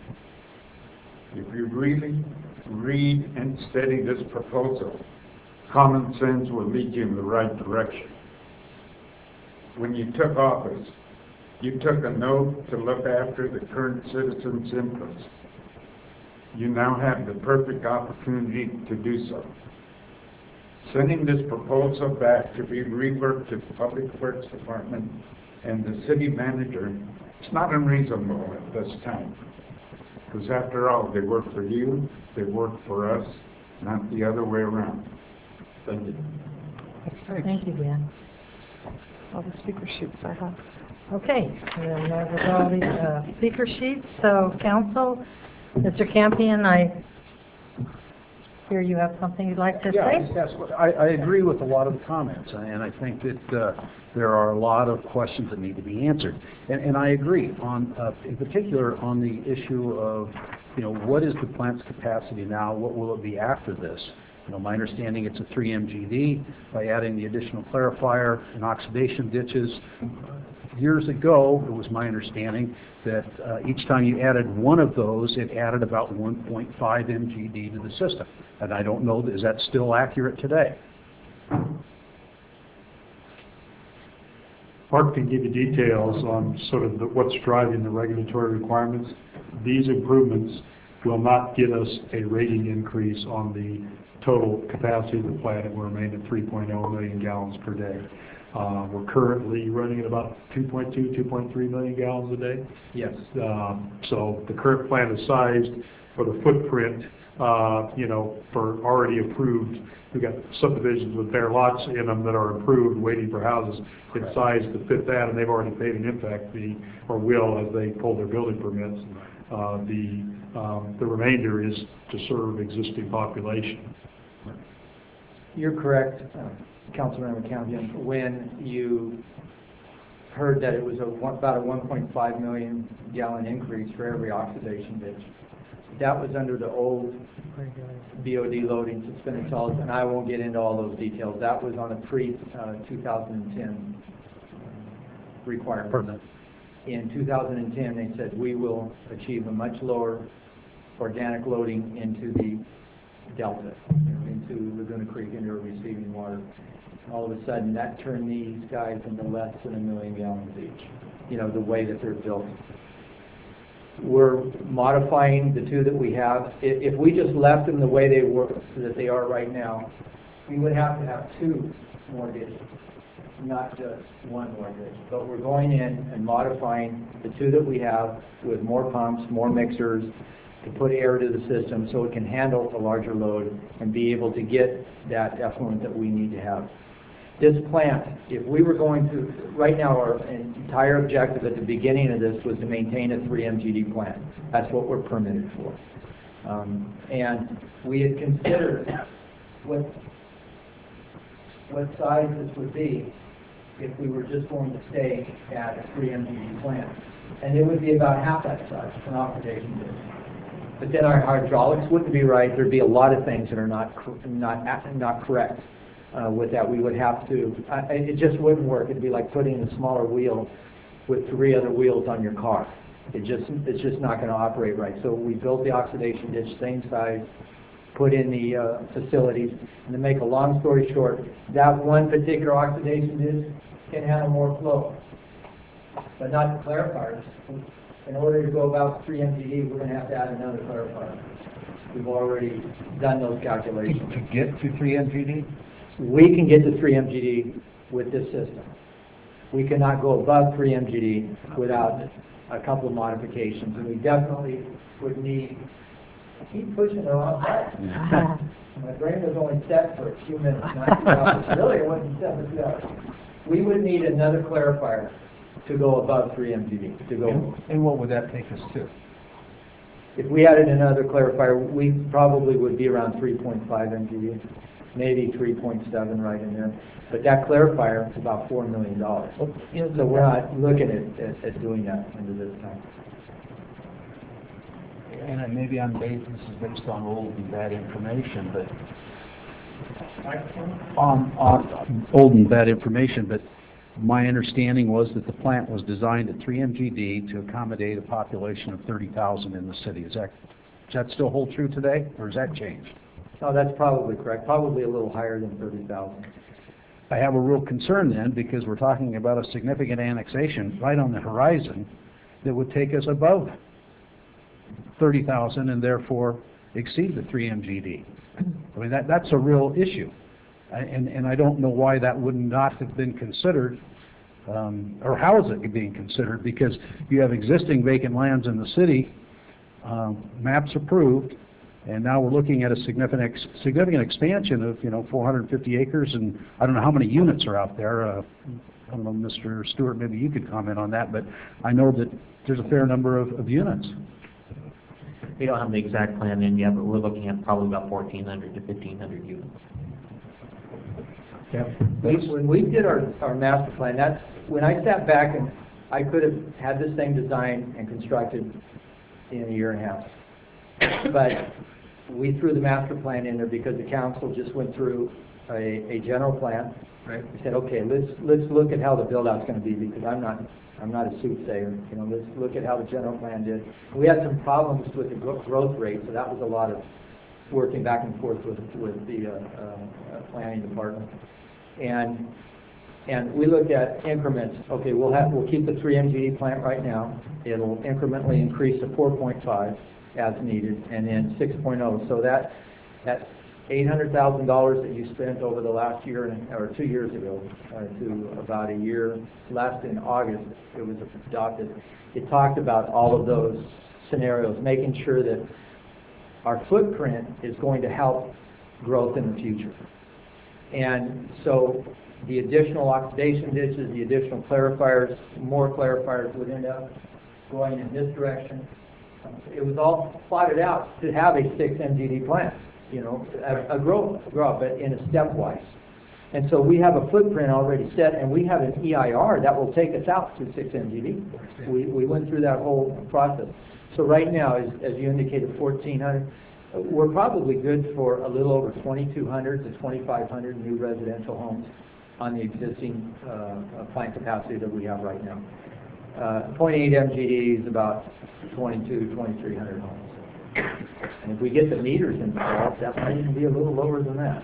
If you really read and study this proposal, common sense will lead you in the right direction. When you took office, you took an oath to look after the current citizens' interests. You now have the perfect opportunity to do so. Sending this proposal back to be reworked to the Public Works Department and the city manager, it's not unreasonable at this time. Because after all, they work for you, they work for us, not the other way around. Thank you. Thank you, Dan. All the speaker sheets I have. Okay, and then there was all the speaker sheets. So, council, Mr. Campion, I hear you have something you'd like to say? Yes, I agree with a lot of the comments, and I think that there are a lot of questions that need to be answered. And I agree on, in particular, on the issue of, what is the plant's capacity now? What will it be after this? My understanding it's a 3 MGD by adding the additional clarifier and oxidation ditches. Years ago, it was my understanding that each time you added one of those, it added about 1.5 MGD to the system. And I don't know, is that still accurate today? Mark can give you details on sort of what's driving the regulatory requirements. These improvements will not get us a rating increase on the total capacity of the plant. It will remain at 3.0 million gallons per day. We're currently running at about 2.2, 2.3 million gallons a day. Yes. So the current plant is sized for the footprint, for already approved. We've got subdivisions with bare lots in them that are approved, waiting for houses in size to fit that, and they've already paid an impact fee, or will as they pull their building permits. The remainder is to serve existing population. You're correct, Councilmember Campion, when you heard that it was about a 1.5 million gallon increase for every oxidation ditch. That was under the old BOD loading that's been installed, and I won't get into all those details. That was on a pre-2010 requirement. In 2010, they said we will achieve a much lower organic loading into the delta, into Laguna Creek, into a receiving water. All of a sudden, that turned these guys into less than 1 million gallons each, the way that they're built. We're modifying the two that we have. If we just left them the way they were, that they are right now, we would have to have 2 more ditches, not just 1 more ditch. But we're going in and modifying the 2 that we have with more pumps, more mixers, to put air to the system so it can handle a larger load and be able to get that effluent that we need to have. This plant, if we were going to, right now our entire objective at the beginning of this was to maintain a 3 MGD plant. That's what we're permitted for. And we had considered what size this would be if we were just going to stay at a 3 MGD plant. And it would be about half that size, an oxidation dish. But then our hydraulics wouldn't be right. There'd be a lot of things that are not correct. With that, we would have to, it just wouldn't work. It'd be like putting a smaller wheel with 3 other wheels on your car. It's just not going to operate right. So we built the oxidation ditch, same size, put in the facilities, and to make a long story short, that one particular oxidation ditch can handle more flow, but not the clarifiers. In order to go about 3 MGD, we're going to have to add another clarifier. We've already done those calculations. To get to 3 MGD? We can get to 3 MGD with this system. We cannot go above 3 MGD without a couple of modifications, and we definitely would need, I keep pushing the wrong button. My brain was only set for a few minutes, not 2 hours. Really, it wasn't set for 2 hours. We would need another clarifier to go above 3 MGD. And what would that take us to? If we added another clarifier, we probably would be around 3.5 MGD. Maybe 3.7 right in there. But that clarifier is about $4 million. So we're not looking at doing that under this time. And maybe this is based on old and bad information, but on old and bad information, but my understanding was that the plant was designed at 3 MGD to accommodate a population of 30,000 in the city. Does that still hold true today, or has that changed? No, that's probably correct. Probably a little higher than 30,000. I have a real concern then, because we're talking about a significant annexation right on the horizon that would take us above 30,000 and therefore exceed the 3 MGD. I mean, that's a real issue. And I don't know why that would not have been considered, or how is it being considered, because you have existing vacant lands in the city, maps approved, and now we're looking at a significant expansion of 450 acres, and I don't know how many units are out there. I don't know, Mr. Stewart, maybe you could comment on that, but I know that there's a fair number of units. We don't have the exact plan in yet, but we're looking at probably about 1,400 to 1,500 units. Yeah. When we did our master plan, that's when I sat back and I could have had this thing designed and constructed in 1.5 years. But we threw the master plan in there because the council just went through a general plan. Right. We said, okay, let's look at how the build-out's going to be, because I'm not a soothsayer. Let's look at how the general plan did. We had some problems with the growth rate, so that was a lot of working back and forth with the planning department. And we looked at increments. Okay, we'll keep the 3 MGD plant right now. It'll incrementally increase to 4.5 as needed, and then 6.0. So that $800,000 that you spent over the last year or 2 years ago to about a year, last in August, it was adopted. It talked about all of those scenarios, making sure that our footprint is going to help growth in the future. And so the additional oxidation ditches, the additional clarifiers, more clarifiers would end up going in this direction. It was all plotted out to have a 6 MGD plant, a growth, but in a stepwise. And so we have a footprint already set, and we have an EIR that will take us out to 6 MGD. We went through that whole process. So right now, as you indicated, 1,400. We're probably good for a little over 2,200 to 2,500 new residential homes on the existing plant capacity that we have right now. 0.8 MGD is about 2,200 to 2,300 homes. And if we get the meters installed, that might even be a little lower than that.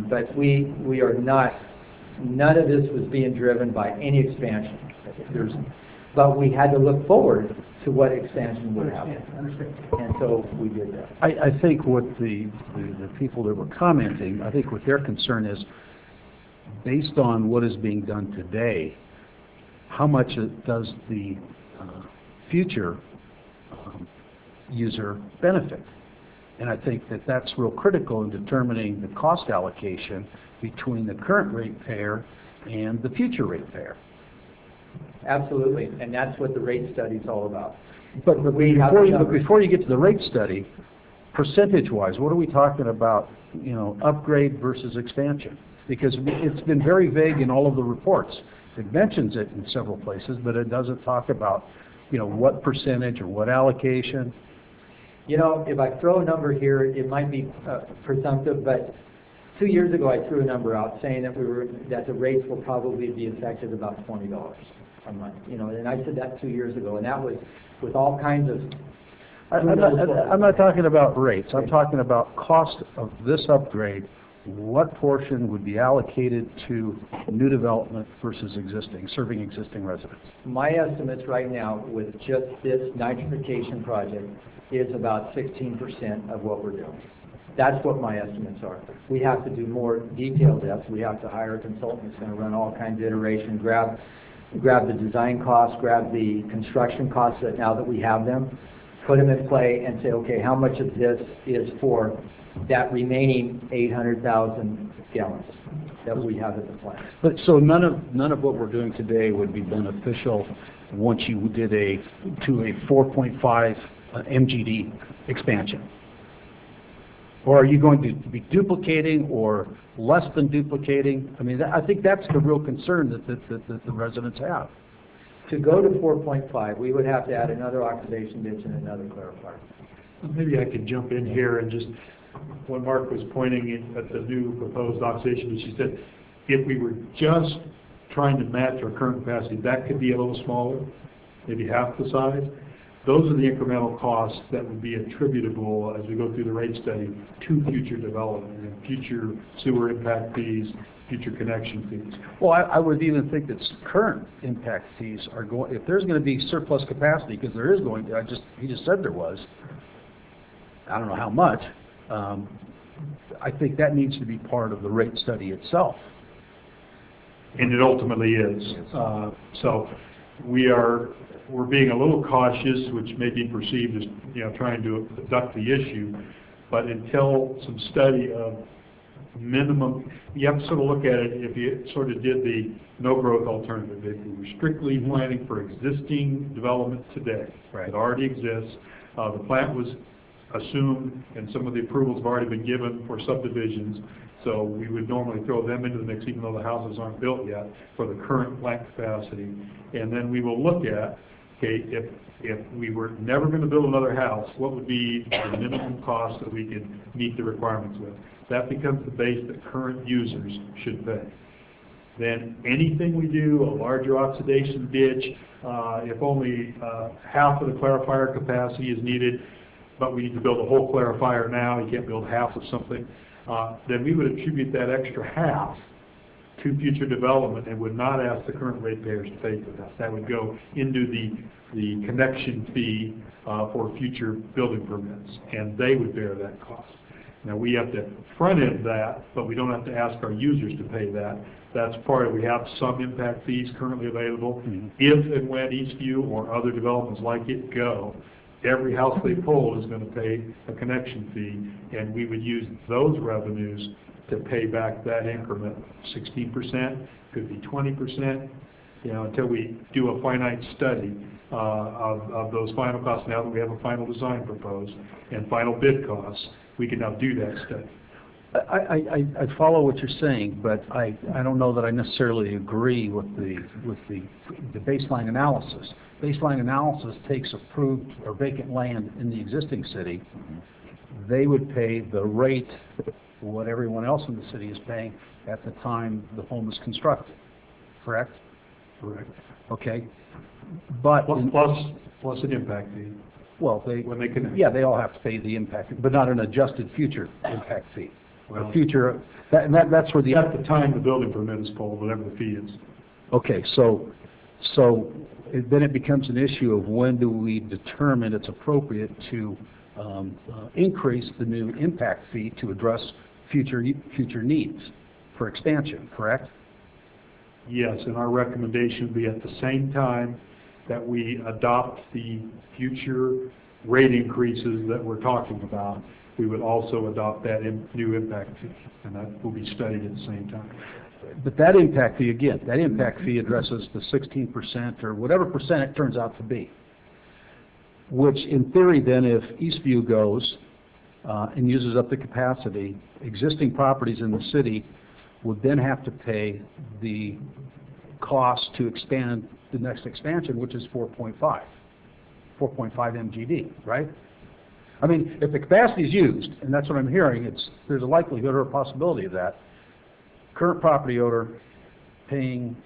But we are not, none of this was being driven by any expansion. But we had to look forward to what expansion would happen. And so we did that. I think what the people that were commenting, I think what their concern is, based on what is being done today, how much does the future user benefit? And I think that that's real critical in determining the cost allocation between the current ratepayer and the future ratepayer. Absolutely, and that's what the rate study is all about. But before you get to the rate study, percentage-wise, what are we talking about, you know, upgrade versus expansion? Because it's been very vague in all of the reports. It mentions it in several places, but it doesn't talk about, you know, what percentage or what allocation. You know, if I throw a number here, it might be presumptive, but 2 years ago I threw a number out saying that the rates will probably be affected about $20 a month. You know, and I said that 2 years ago, and that was with all kinds of. I'm not talking about rates. I'm talking about cost of this upgrade. What portion would be allocated to new development versus serving existing residents? My estimates right now with just this nitrification project is about 16% of what we're doing. That's what my estimates are. We have to do more detailed estimates. We have to hire a consultant that's going to run all kinds of iterations, grab the design costs, grab the construction costs that now that we have them, put them in play and say, okay, how much of this is for that remaining 800,000 gallons that we have at the plant. But so none of what we're doing today would be beneficial once you did to a 4.5 MGD expansion? Or are you going to be duplicating or less than duplicating? I mean, I think that's the real concern that the residents have. To go to 4.5, we would have to add another oxidation ditch and another clarifier. Maybe I could jump in here and just, when Mark was pointing at the new proposed oxidation ditch, he said, if we were just trying to match our current capacity, that could be a little smaller, maybe half the size. Those are the incremental costs that would be attributable as we go through the rate study to future development and future sewer impact fees, future connection fees. Well, I would even think that current impact fees are going, if there's going to be surplus capacity, because there is going to, he just said there was, I don't know how much, I think that needs to be part of the rate study itself. And it ultimately is. So we're being a little cautious, which may be perceived as, you know, trying to duck the issue, but until some study of minimum, you have to sort of look at it, if you sort of did the no-growth alternative, if we were strictly planning for existing development today, that already exists, the plant was assumed, and some of the approvals have already been given for subdivisions, so we would normally throw them into the mix even though the houses aren't built yet for the current plant capacity. And then we will look at, okay, if we were never going to build another house, what would be the minimum cost that we could meet the requirements with? That becomes the base that current users should pay. Then anything we do, a larger oxidation ditch, if only half of the clarifier capacity is needed, but we need to build a whole clarifier now, you can't build half of something, then we would attribute that extra half to future development and would not ask the current ratepayers to pay for that. That would go into the connection fee for future building permits, and they would bear that cost. Now, we have to front-end that, but we don't have to ask our users to pay that. That's part of, we have some impact fees currently available. If and when Eastview or other developments like it go, every house they pull is going to pay a connection fee, and we would use those revenues to pay back that increment. 16%, could be 20%, you know, until we do a finite study of those final costs. Now that we have a final design proposed and final bid costs, we can now do that study. I follow what you're saying, but I don't know that I necessarily agree with the baseline analysis. Baseline analysis takes approved or vacant land in the existing city. They would pay the rate what everyone else in the city is paying at the time the home is constructed. Correct? Correct. Okay. But plus an impact fee. Well, when they connect? yeah, they all have to pay the impact, but not an adjusted future impact fee. Well, That's where the... At the time the building permit is pulled, whatever the fee is. Okay, then it becomes an issue of when do we determine it's appropriate to increase the new impact fee to address future needs for expansion, correct? Yes, and our recommendation would be at the same time that we adopt the future rate increases that we're talking about, we would also adopt that new impact fee, and that will be studied at the same time. But that impact fee, again, that impact fee addresses the 16% or whatever percent it turns out to be, which in theory then, if Eastview goes and uses up the capacity, existing properties in the city would then have to pay the cost to expand the next expansion, which is 4.5 MGD, right? I mean, if the capacity is used, and that's what I'm hearing, there's a likelihood or a possibility of that. Current property owner paying,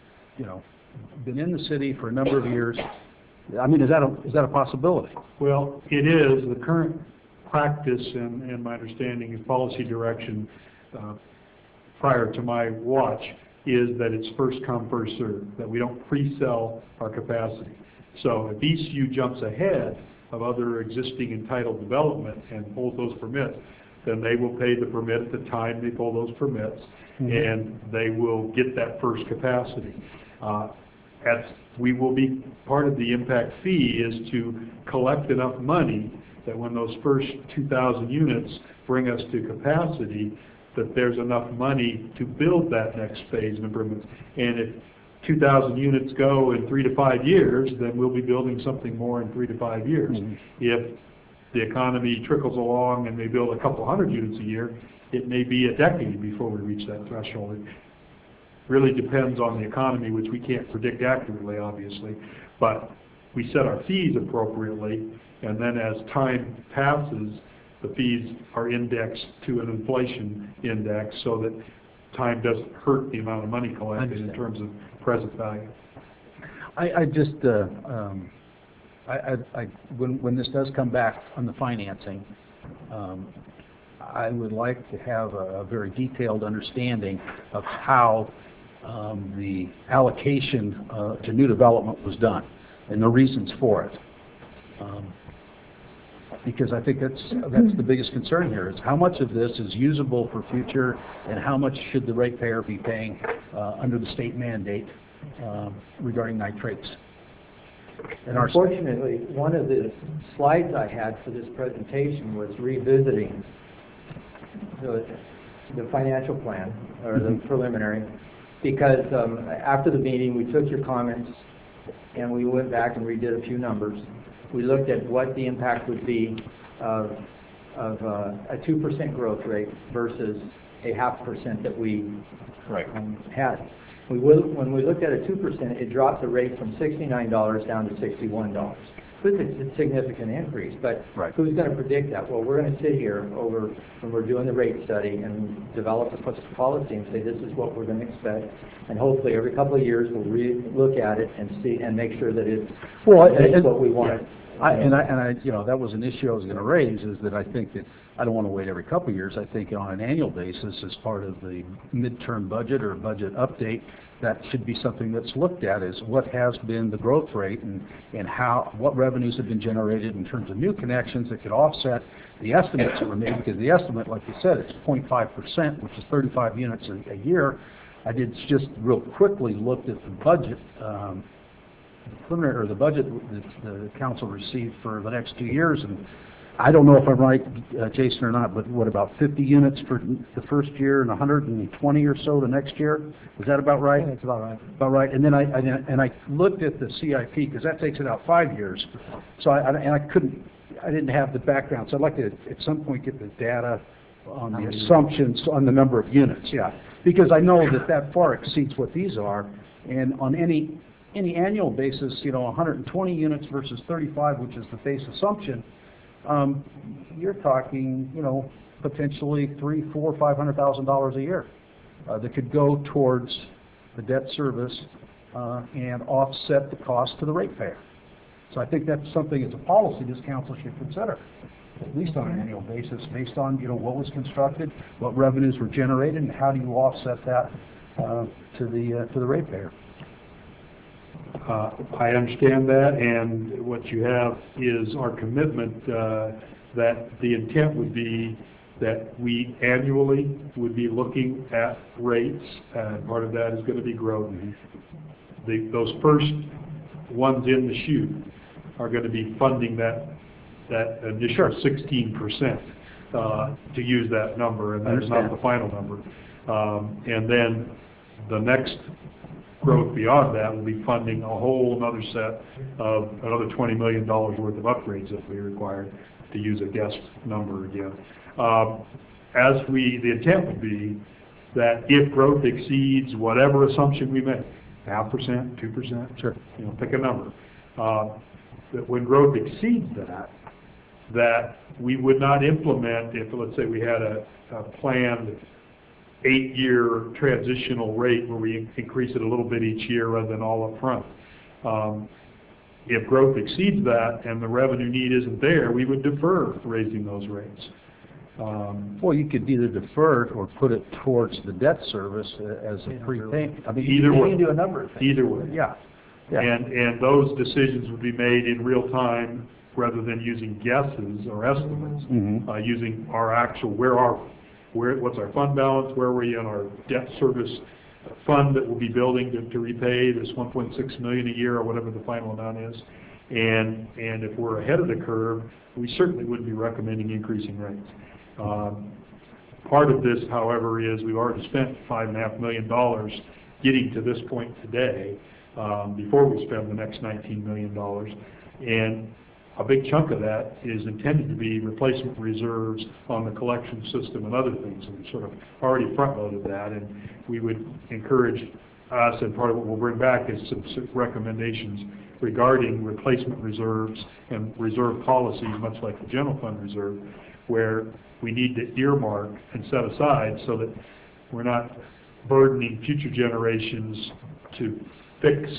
been in the city for a number of years. I mean, is that a possibility? Well, it is. The current practice and my understanding is policy direction prior to my watch is that it's first come, first served, that we don't pre-sell our capacity. So if Eastview jumps ahead of other existing entitled development and pulls those permits, then they will pay the permit at the time they pull those permits, and they will get that first capacity. We will be, part of the impact fee is to collect enough money that when those first 2,000 units bring us to capacity, that there's enough money to build that next phase of improvements. And if 2,000 units go in 3 to 5 years, then we'll be building something more in 3 to 5 years. If the economy trickles along and they build a couple hundred units a year, it may be a decade before we reach that threshold. It really depends on the economy, which we can't predict accurately, obviously. But we set our fees appropriately, and then as time passes, the fees are indexed to an inflation index so that time doesn't hurt the amount of money collected in terms of present value. When this does come back on the financing, I would like to have a very detailed understanding of how the allocation to new development was done and the reasons for it. Because I think that's the biggest concern here, is how much of this is usable for future and how much should the ratepayer be paying under the state mandate regarding nitrates. And unfortunately, one of the slides I had for this presentation was revisiting the financial plan, or the preliminary, because after the meeting, we took your comments and we went back and redid a few numbers. We looked at what the impact would be of a 2% growth rate versus a 0.5% that we had. When we looked at a 2%, it dropped the rate from $69 down to $61. So it's a significant increase, but who's going to predict that? Well, we're going to sit here when we're doing the rate study and develop a policy and say this is what we're going to expect, and hopefully every couple of years we'll look at it and see and make sure that it's what we want. That was an issue I was going to raise, is that I think that I don't want to wait every couple of years. I think on an annual basis, as part of the midterm budget or budget update, that should be something that's looked at, is what has been the growth rate and what revenues have been generated in terms of new connections that could offset the estimates that were made, because the estimate, like you said, it's 0.5%, which is 35 units a year. I did just real quickly looked at the budget, preliminary, or the budget that the council received for the next 2 years, and I don't know if I'm right, Jason, or not, but what, about 50 units for the first year and 120 or so the next year? Is that about right? That's about right. About right. And then I looked at the CIP, because that takes it out 5 years. So I didn't have the background. So I'd like to at some point get the data on the assumptions on the number of units. Yeah, because I know that far exceeds what these are, and on any annual basis, 120 units versus 35, which is the base assumption. You're talking, potentially $300,000, $400,000, $500,000 a year that could go towards the debt service and offset the cost to the ratepayer. So I think that's something, as a policy, this council should consider, at least on an annual basis, based on, what was constructed, what revenues were generated, and how do you offset that to the ratepayer. I understand that, and what you have is our commitment that the intent would be that we annually would be looking at rates, and part of that is going to be growth. Those first ones in the chute are going to be funding that initial 16%, to use that number, and that's not the final number. And then the next growth beyond that will be funding a whole other set of another $20 million worth of upgrades that we require, to use a guess number again. The intent would be that if growth exceeds whatever assumption we make, 0.5%, 2%, sure, pick a number, that when growth exceeds that we would not implement, if let's say we had a planned 8-year transitional rate where we increase it a little bit each year rather than all up front. If growth exceeds that and the revenue need isn't there, we would defer raising those rates. Well, you could either defer it or put it towards the debt service as a prepayment. I mean, either way. You can do a number of things. Either way. Yeah. And those decisions would be made in real time rather than using guesses or estimates, using our actual, what's our fund balance, where are we on our debt service fund that we'll be building to repay this $1.6 million a year or whatever the final amount is. And if we're ahead of the curve, we certainly wouldn't be recommending increasing rates. Part of this, however, is we've already spent $5.5 million getting to this point today, before we spend the next $19 million. And a big chunk of that is intended to be replacement reserves on the collection system and other things. And we've sort of already front-loaded that, and we would encourage us, and part of what we'll bring back is some recommendations regarding replacement reserves and reserve policies, much like the general fund reserve, where we need to earmark and set aside so that we're not burdening future generations to fix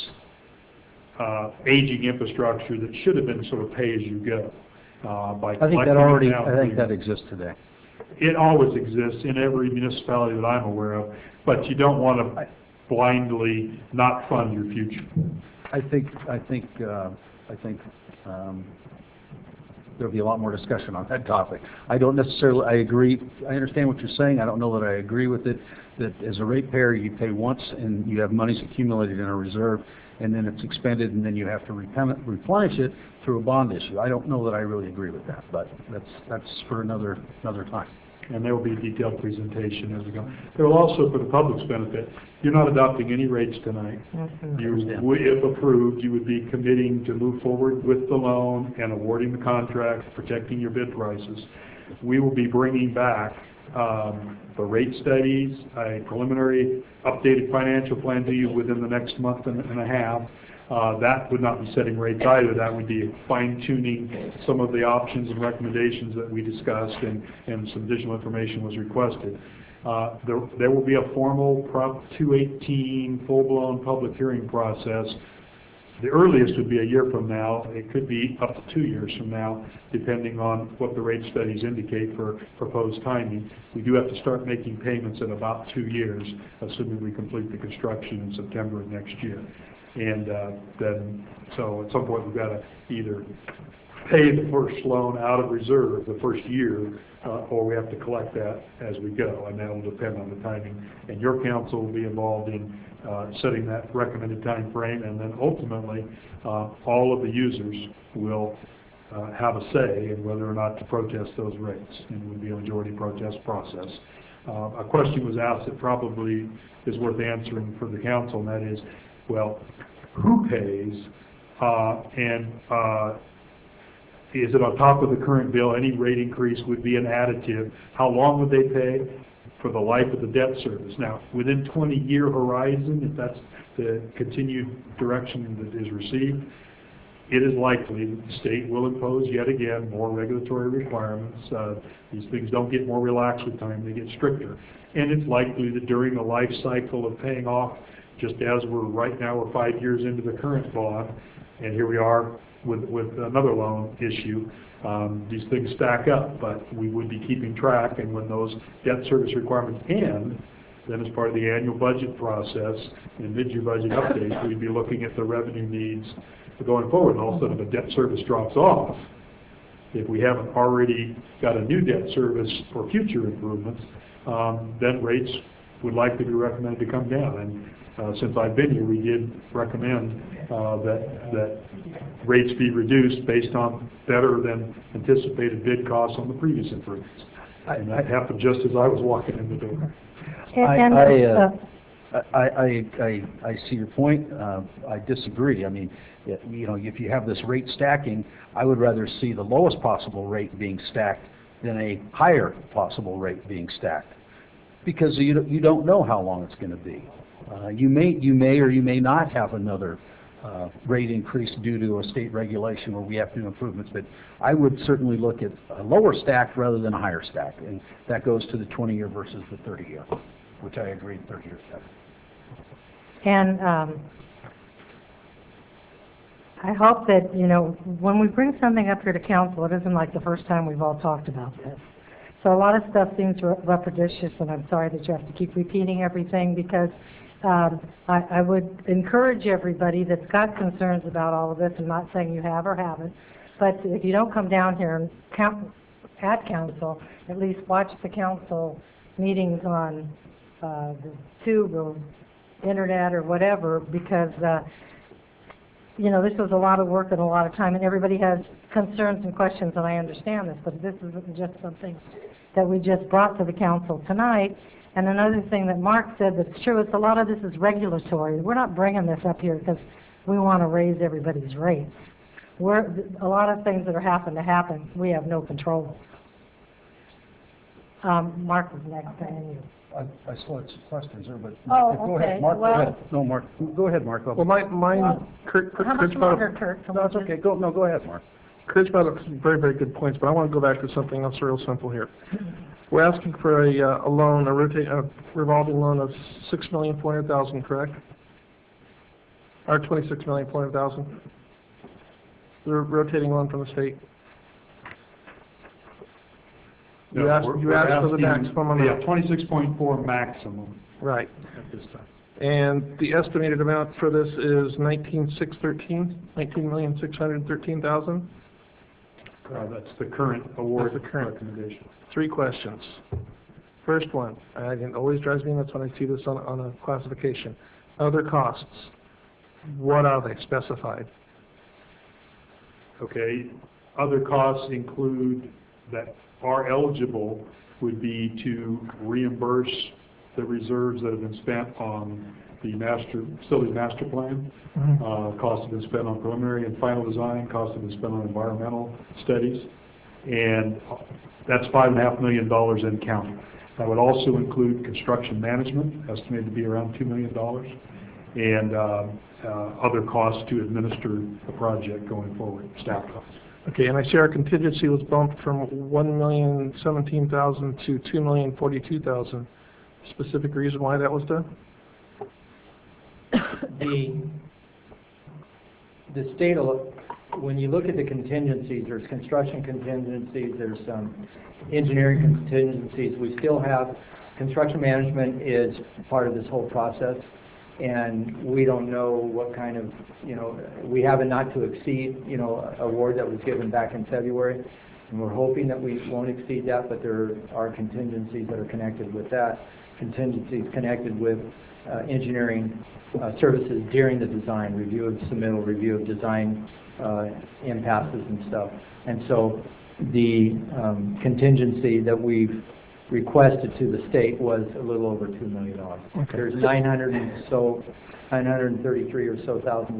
aging infrastructure that should have been sort of pay-as-you-go. I think that exists today. It always exists in every municipality that I'm aware of, but you don't want to blindly not fund your future. I think there'll be a lot more discussion on that topic. I agree, I understand what you're saying. I don't know that I agree with it, that as a ratepayer you pay once and you have monies accumulated in a reserve, and then it's expended, and then you have to replenish it through a bond issue. I don't know that I really agree with that, but that's for another time. And there will be a detailed presentation as we go. There will also, for the public's benefit, you're not adopting any rates tonight. If approved, you would be committing to move forward with the loan and awarding the contract, protecting your bid prices. We will be bringing back the rate studies, a preliminary updated financial plan to you within the next month and a half. That would not be setting rates either. That would be fine-tuning some of the options and recommendations that we discussed, and some additional information was requested. There will be a formal Prop 218 full-blown public hearing process. The earliest would be a year from now. It could be up to 2 years from now, depending on what the rate studies indicate for proposed timing. We do have to start making payments in about 2 years, assuming we complete the construction in September of next year. And so at some point we've got to either pay the first loan out of reserve the first year, or we have to collect that as we go, and that will depend on the timing. And your council will be involved in setting that recommended time frame, and then ultimately all of the users will have a say in whether or not to protest those rates, and it would be a majority protest process. A question was asked that probably is worth answering for the council, and that is, well, who pays, and is it on top of the current bill? Any rate increase would be an additive. How long would they pay? For the life of the debt service. Now, within 20-year horizon, if that's the continued direction that is received, it is likely that the state will impose, yet again, more regulatory requirements. These things don't get more relaxed with time, they get stricter. And it's likely that during the life cycle of paying off, just as we're right now, we're 5 years into the current bond, and here we are with another loan issue. These things stack up, but we would be keeping track, and when those debt service requirements end, then as part of the annual budget process and mid-year budget updates, we'd be looking at the revenue needs going forward. And all of a sudden, if a debt service drops off, if we haven't already got a new debt service for future improvements, then rates would likely be recommended to come down. And since I've been here, we did recommend that rates be reduced based on better than anticipated bid costs on the previous improvements. And that happened just as I was walking in the door. I see your point. I disagree. I mean, you know, if you have this rate stacking, I would rather see the lowest possible rate being stacked than a higher possible rate being stacked, because you don't know how long it's going to be. You may or you may not have another rate increase due to a state regulation where we have to do improvements, but I would certainly look at a lower stack rather than a higher stack, and that goes to the 20-year versus the 30-year, which I agree, 30-year stack. And I hope that, you know, when we bring something up here to council, it isn't like the first time we've all talked about this. So a lot of stuff seems repetitious, and I'm sorry that you have to keep repeating everything, because I would encourage everybody that's got concerns about all of this, I'm not saying you have or haven't, but if you don't come down here and at council, at least watch the council meetings on the tube or internet or whatever, because you know, this was a lot of work and a lot of time, and everybody has concerns and questions, and I understand this, but this isn't just something that we just brought to the council tonight. And another thing that Mark said that's true, it's a lot of this is regulatory. We're not bringing this up here because we want to raise everybody's rates. A lot of things that are to happen, we have no control. Mark is next, and you. I still had some questions there, but Oh, go ahead, okay. Mark. Well, go ahead. No, Mark. Go ahead, Mark. Well, mine, Kurt, how much Kurt's brought longer, up, Kurt? No, it's okay. Go ahead, Mark. Kurt's brought up some very, very good points, but I want to go back to something else real simple here. We're asking for a loan, a revolving loan of $6,400,000, correct? Or $26,400,000. The rotating loan from the state. No, You asked for the asking- maximum amount. Yeah, 26.4 maximum Right. at this time. And the estimated amount for this is $19,613,000. That's the current award That's the current. recommendation. 3 questions. First one, and it always drives me nuts when I see this on a classification. Other costs. What are they specified? Okay, other costs include that are eligible would be to reimburse the reserves that have been spent on the facilities master plan. Costs have been spent on preliminary and final design, costs have been spent on environmental studies, and that's $5.5 million in counting. That would also include construction management, estimated to be around $2 million, and other costs to administer the project going forward, staff costs. Okay, and I see our contingency was bumped from $1,017,000 to $2,042,000. Specific reason why that was done? The state, when you look at the contingencies, there's construction contingencies, there's some engineering contingencies. We still have, construction management is part of this whole process, and we don't know what kind of, you know, we have a not to exceed, you know, award that was given back in February, and we're hoping that we won't exceed that, but there are contingencies that are connected with that. Contingencies connected with engineering services during the design, review of submittal, review of design impasses and stuff. And so the contingency that we've requested to the state was a little over $2 million. Okay. There's $933 or so thousand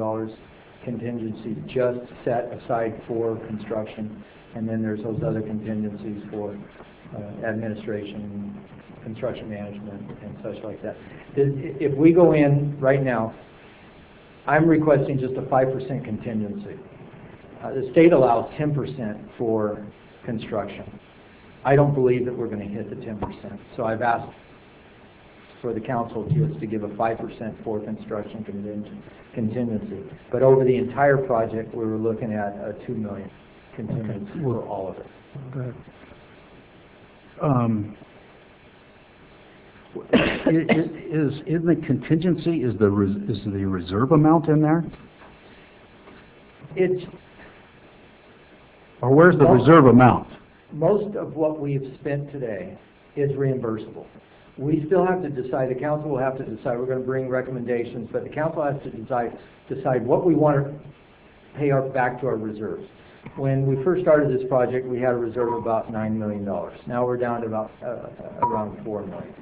contingency just set aside for construction, and then there's those other contingencies for administration, construction management, and such like that. If we go in right now, I'm requesting just a 5% contingency. The state allows 10% for construction. I don't believe that we're going to hit the 10%. So I've asked for the council just to give a 5% for construction contingency. But over the entire project, we were looking at a $2 million contingency for all of it. Go ahead. Is in the contingency, is the reserve amount in there? It's, Or where's the reserve amount? most of what we've spent today is reimbursable. We still have to decide, the council will have to decide, we're going to bring recommendations, but the council has to decide what we want to pay back to our reserves. When we first started this project, we had a reserve of about $9 million. Now we're down to about around $4 million.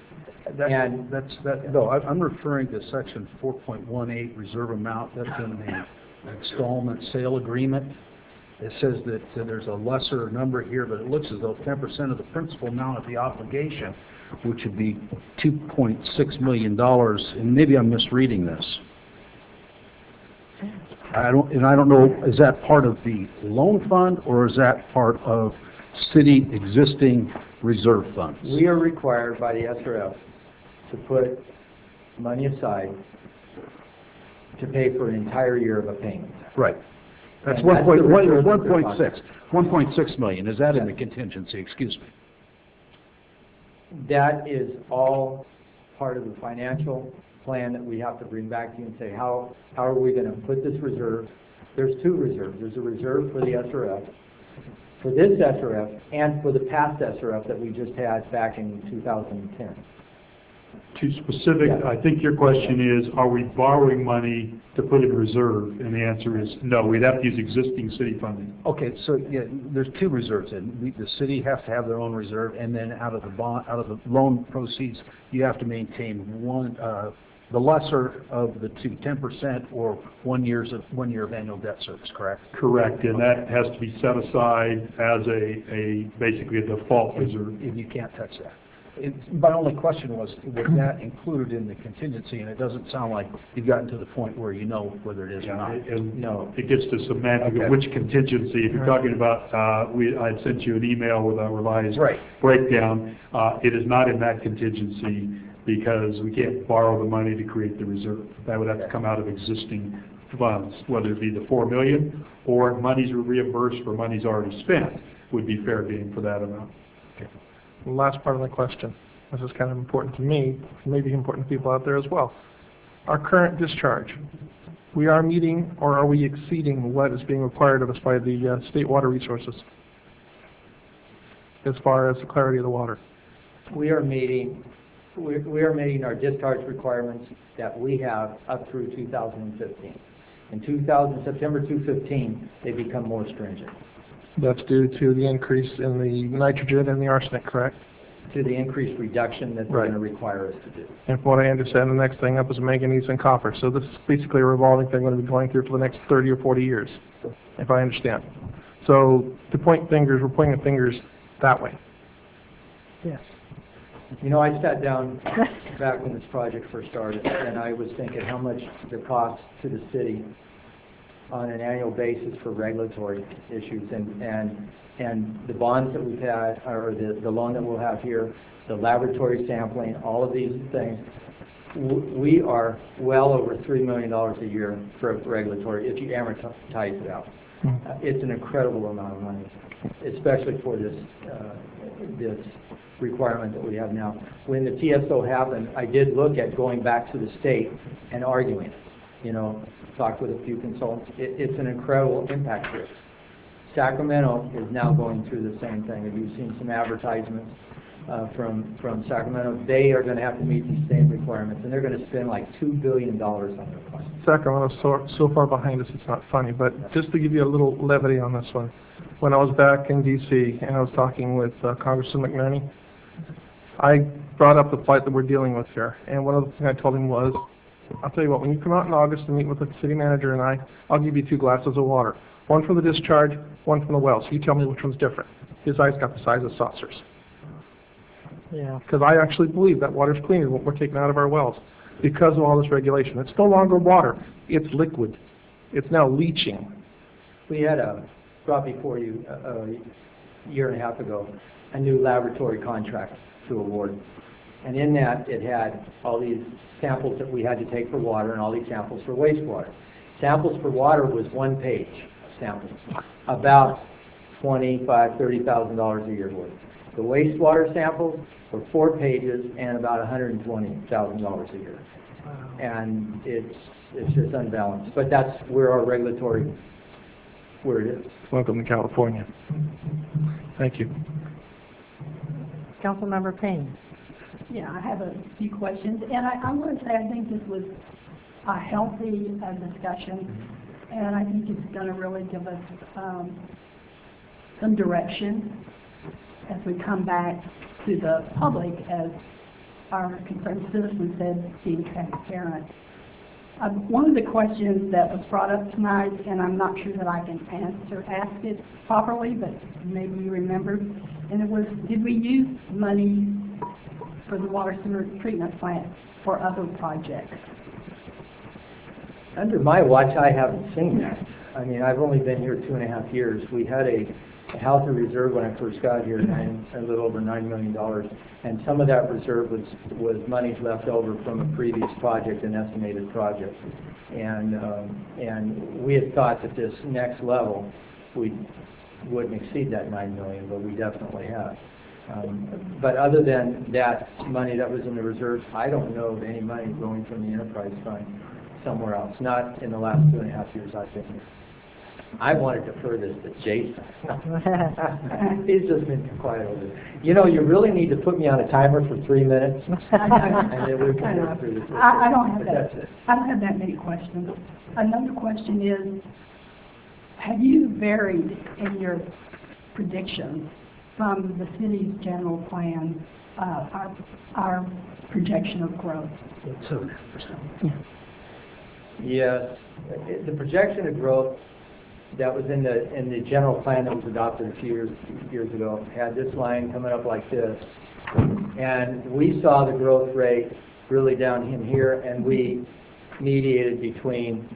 No, I'm referring to section 4.18 reserve amount. That's in the installment sale agreement. It says that there's a lesser number here, but it looks as though 10% of the principal amount of the obligation, which would be $2.6 million, and maybe I'm misreading this. I don't know, is that part of the loan fund, or is that part of city existing reserve funds? We are required by the SRF to put money aside to pay for an entire year of a payment. Right. That's And that's the reserve that they're 1.6. 1.6 million. Is that in the contingency? Excuse me. That is all part of the financial plan that we have to bring back to you and say, how are we going to put this reserve? There's two reserves. There's a reserve for the SRF, for this SRF, and for the past SRF that we just had back in 2010. Too specific, Yeah. I think your question is, are we borrowing money to put in reserve? And the answer is no, we'd have to use existing city funding. Okay, so yeah, there's two reserves. The city has to have their own reserve, and then out of the loan proceeds, you have to maintain one, the lesser of the two, 10% or 1 year of annual debt service, correct? Correct, and that has to be set aside as basically a default reserve. And you can't touch that. My only question was that included in the contingency? And it doesn't sound like you've gotten to the point where you know whether it is or not. And No. it gets to semantic Okay. of which contingency. If you're talking about, I sent you an email with a revised Right. breakdown. It is not in that contingency because we can't borrow the money to create the reserve. That would have to come out of existing funds, whether it be the $4 million or monies were reimbursed for monies already spent would be fair game for that amount. The last part of the question, this is kind of important to me, maybe important to people out there as well. Our current discharge, we are meeting or are we exceeding what is being required of us by the state water resources as far as the clarity of the water? We are meeting our discharge requirements that we have up through 2015. In September 2015, they become more stringent. That's due to the increase in the nitrogen and the arsenic, correct? To the increased reduction that they're Right. going to require us to do. And from what I understand, the next thing up is manganese and copper. So this is basically a revolving thing we're going to be going through for the next 30 or 40 years, if I understand. So to point fingers, we're pointing fingers that way. Yes. You know, I sat down back when this project first started, and I was thinking how much the cost to the city on an annual basis for regulatory issues, and the bonds that we've had, or the loan that we'll have here, the laboratory sampling, all of these things. We are well over $3 million a year for regulatory, if you amortize it out. It's an incredible amount of money, especially for this requirement that we have now. When the TSO happened, I did look at going back to the state and arguing it. You know, talked with a few consultants. It's an incredible impact for us. Sacramento is now going through the same thing. Have you seen some advertisements from Sacramento? They are going to have to meet these same requirements, and they're going to spend like $2 billion on their plan. Sacramento's so far behind us, it's not funny. But just to give you a little levity on this one, when I was back in D.C. and I was talking with Congressman McNerney, I brought up the plight that we're dealing with here. And one of the things I told him was, I'll tell you what, when you come out in August and meet with the city manager and I'll give you 2 glasses of water. One from the discharge, one from the well. So you tell me which one's different. His eyes got the size of saucers. Yeah. Because I actually believe that water's cleaner than what we're taking out of our wells because of all this regulation. It's no longer water. It's liquid. It's now leaching. We had brought before you a year and a half ago a new laboratory contract to award. And in that, it had all these samples that we had to take for water and all these samples for wastewater. Samples for water was 1 page of samples, about $30,000 a year worth. The wastewater samples were 4 pages and about $120,000 a year. And it's just unbalanced. But that's where our regulatory, where it is. Welcome to California. Thank you. Councilmember Payne. Yeah, I have a few questions, and I want to say I think this was a healthy discussion, and I think it's going to really give us some direction as we come back to the public, as our concerned citizens said, being transparent. One of the questions that was brought up tonight, and I'm not sure that I can ask it properly, but maybe you remembered, and it was, did we use money for the water sewer treatment plant for other projects? Under my watch, I haven't seen that. I mean, I've only been here 2.5 years. We had a housing reserve when I first got here, a little over $9 million, and some of that reserve was monies left over from a previous project, an estimated project. And we had thought that this next level, we wouldn't exceed that $9 million, but we definitely have. But other than that money that was in the reserves, I don't know of any money going from the enterprise fund somewhere else, not in the last 2.5 years I've been here. I want to defer this to Jason. He's just been quiet over there. You know, you really need to put me on a timer for 3 minutes. And then we can go through this. I don't have But that. that's it. I don't have that many questions. Another question is, have you varied in your predictions from the city's general plan, our projection of growth? 7.5%. Yes, the projection of growth that was in the general plan that was adopted a few years ago had this line coming up like this, and we saw the growth rate really down in here, and we mediated between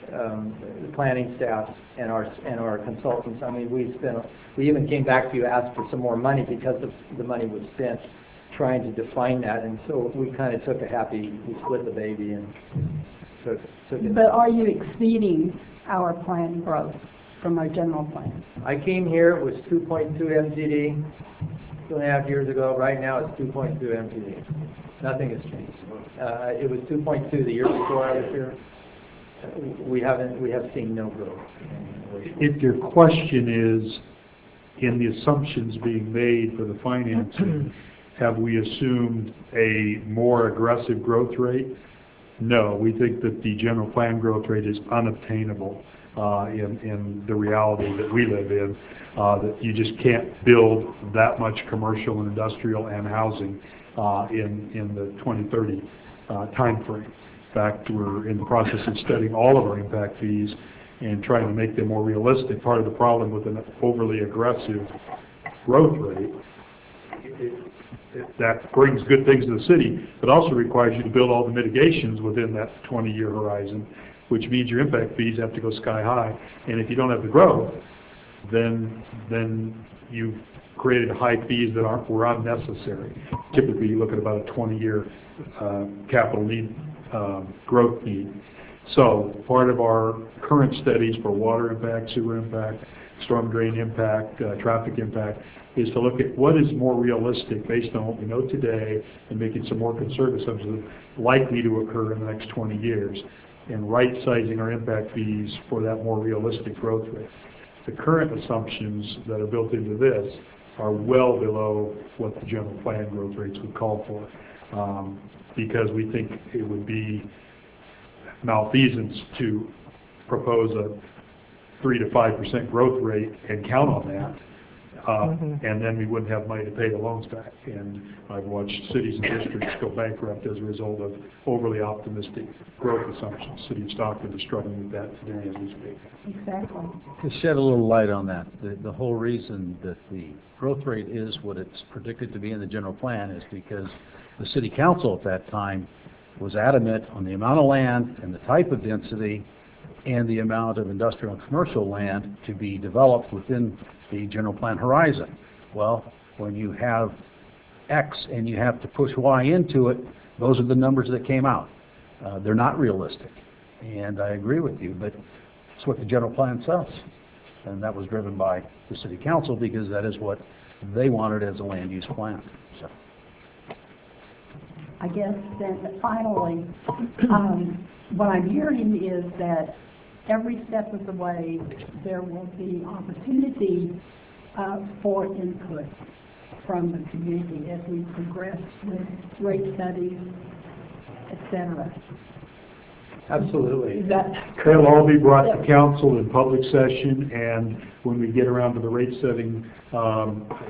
the planning staff and our consultants. I mean, we even came back to you, asked for some more money because the money was spent trying to define that, and so we kind of took we split the baby and took it. But are you exceeding our planned growth from our general plan? I came here, it was 2.2 MTD 2.5 years ago. Right now it's 2.2 MTD. Nothing has changed. It was 2.2 the year before I was here. We have seen no growth. If your question is, in the assumptions being made for the financing, have we assumed a more aggressive growth rate? No, we think that the general plan growth rate is unobtainable in the reality that we live in, that you just can't build that much commercial and industrial and housing in the 2030 time frame. In fact, we're in the process of studying all of our impact fees and trying to make them more realistic. Part of the problem with an overly aggressive growth rate, that brings good things to the city, but also requires you to build all the mitigations within that 20-year horizon, which means your impact fees have to go sky high. And if you don't have the growth, then you've created high fees that were unnecessary. Typically, you look at about a 20-year capital need, growth need. So part of our current studies for water impact, sewer impact, storm drain impact, traffic impact, is to look at what is more realistic based on what we know today and making some more conservative assumptions likely to occur in the next 20 years and right-sizing our impact fees for that more realistic growth rate. The current assumptions that are built into this are well below what the general plan growth rates would call for, because we think it would be malfeasance to propose a 3 to 5% growth rate and count on that, and then we wouldn't have money to pay the loans back. And I've watched cities and districts go bankrupt as a result of overly optimistic growth assumptions. City of Stockton is struggling with that today as we speak. Exactly. To shed a little light on that, the whole reason that the growth rate is what it's predicted to be in the general plan is because the city council at that time was adamant on the amount of land and the type of density and the amount of industrial and commercial land to be developed within the general plan horizon. Well, when you have X and you have to push Y into it, those are the numbers that came out. They're not realistic. And I agree with you, but it's what the general plan says. And that was driven by the city council because that is what they wanted as a land use plan. So. I guess then finally, what I'm hearing is that every step of the way, there will be opportunity for input from the community as we progress with rate studies, et cetera. Absolutely. They'll all be brought to council in public session, and when we get around to the rate setting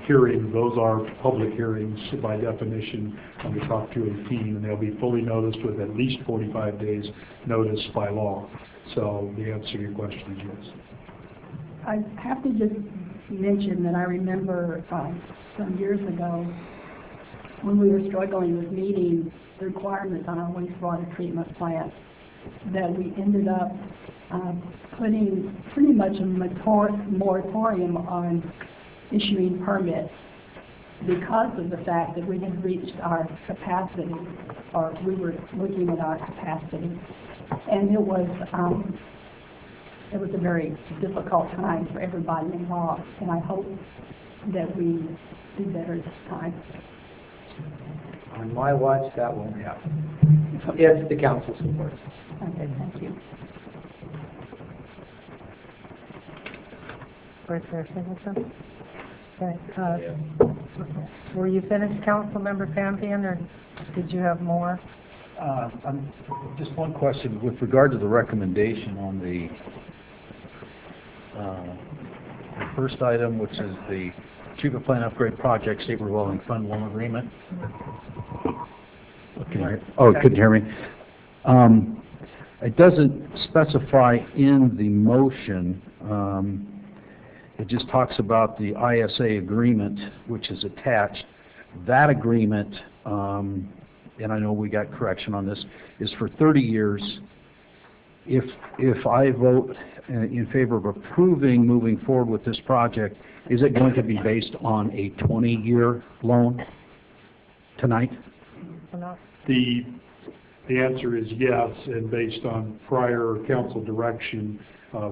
hearing, those are public hearings by definition under Prop 218, and they'll be fully noticed with at least 45 days notice by law. So the answer to your question is yes. I have to just mention that I remember some years ago when we were struggling with meeting the requirements on our wastewater treatment plant, that we ended up putting pretty much a moratorium on issuing permits because of the fact that we had reached our capacity, or we were looking at our capacity. And it was a very difficult time for everybody involved, and I hope that we do better this time. On my watch, that won't happen. If the council supports. Okay, thank you. Where's their signature? Okay, were you finished, Councilmember Campion, or did you have more? Just one question with regard to the recommendation on the first item, which is the treatment plant upgrade project state revolving fund loan agreement. Couldn't hear me. It doesn't specify in the motion. It just talks about the ISA agreement, which is attached. That agreement, and I know we got correction on this, is for 30 years. If I vote in favor of approving moving forward with this project, is it going to be based on a 20-year loan tonight? The answer is yes, and based on prior council direction,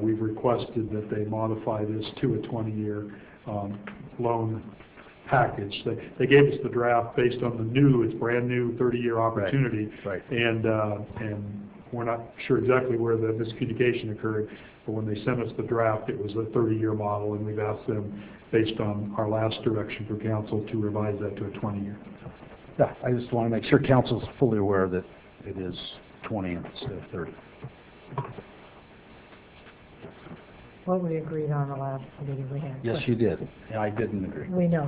we've requested that they modify this to a 20-year loan package. They gave us the draft based on the new, it's brand new 30-year opportunity, right. And we're not sure exactly where the miscommunication occurred, but when they sent us the draft, it was a 30-year model, and we've asked them, based on our last direction for council, to revise that to a 20-year. Yeah, I just want to make sure council's fully aware that it is 20 instead of 30. What we agreed on the last meeting we had. Yes, you did. Yeah, I didn't agree. We know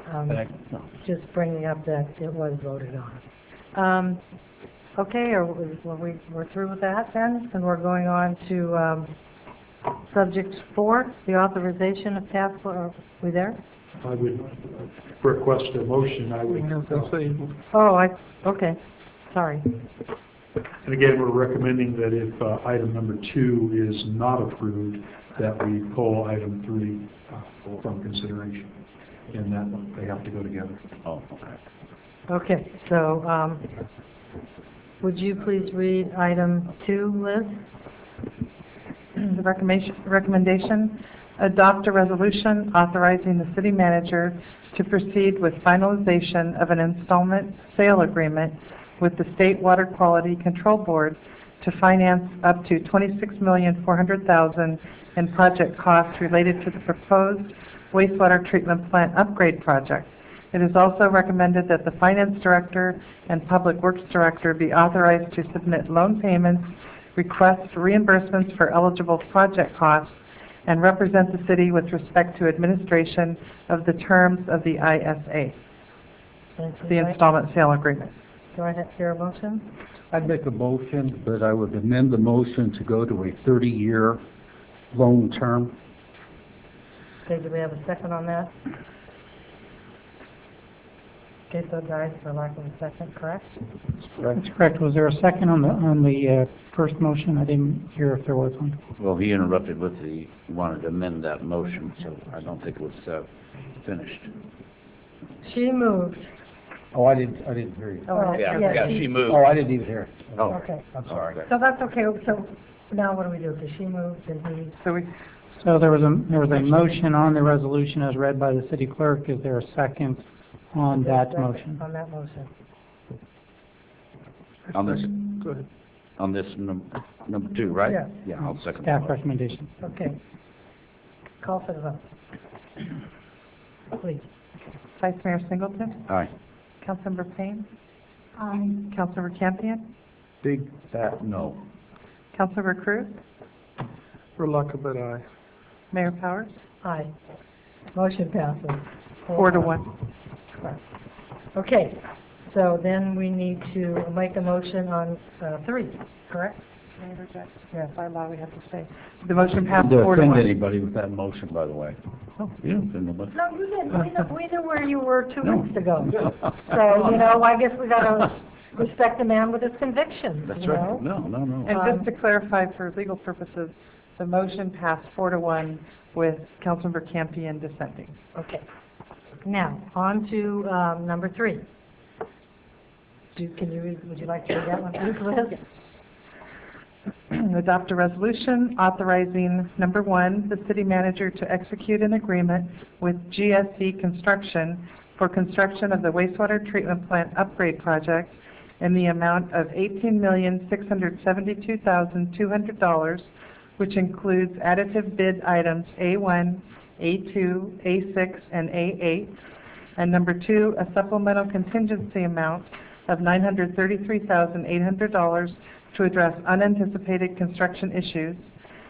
that. No. Just bringing up that it was voted on. Okay, we're through with that then, and we're going on to subject 4, the authorization of task force. Are we there? I would request a motion. Okay, sorry. And again, we're recommending that if item number 2 is not approved, that we pull item 3 from consideration, and that they have to go together. Oh, okay. Okay, so would you please read item 2, Liz? The recommendation, adopt a resolution authorizing the city manager to proceed with finalization of an installment sale agreement with the State Water Quality Control Board to finance up to $26,400,000 in project costs related to the proposed wastewater treatment plant upgrade project. It is also recommended that the Finance Director and Public Works Director be authorized to submit loan payments, request reimbursements for eligible project costs, and represent the city with respect to administration of the terms of the ISA, the installment sale agreement. Do I hear a motion? I'd make a motion, but I would amend the motion to go to a 30-year loan term. Okay, do we have a second on that? Okay, so dies for lack of a second, correct? That's correct. Was there a second on the first motion? I didn't hear if there was one. Well, he interrupted with he wanted to amend that motion, so I don't think it was finished. She moved. Oh, I didn't hear you. Oh, Yeah, she moved. Oh, I didn't even hear it. Oh, Okay. I'm sorry. So that's okay, so now what do we do? Because she moved and he, So there was a motion on the resolution as read by the city clerk. Is there a second on that motion? on that motion. On this, Go ahead. on this number 2, right? Yeah. Yeah, I'll second Staff that. recommendation. Okay. Call for the vote. Please. Vice Mayor Singleton, Aye. Councilmember Payne, Aye. Councilmember Campion, Big fat no. Councilmember Cruz, Reluctant, but aye. Mayor Powers, Aye. Motion passes. 4-1. Okay, so then we need to make a motion on 3, correct? Yes, by law, we have to say. The motion passed To 4-1. offend anybody with that motion, by the way. Oh, you didn't offend nobody. No, you didn't. We knew where you were 2 weeks ago. So, I guess we gotta respect the man with his convictions, That's you right. know? No. And just to clarify for legal purposes, the motion passed 4-1 with Councilmember Campion dissenting. Okay. Now, on to number 3. Would you like to read that one, please, Liz? Adopt a resolution authorizing, number 1, the city manager to execute an agreement with GSC Construction for construction of the wastewater treatment plant upgrade project in the amount of $18,672,200, which includes additive bid items A1, A2, A6, and A8. And number 2, a supplemental contingency amount of $933,800 to address unanticipated construction issues.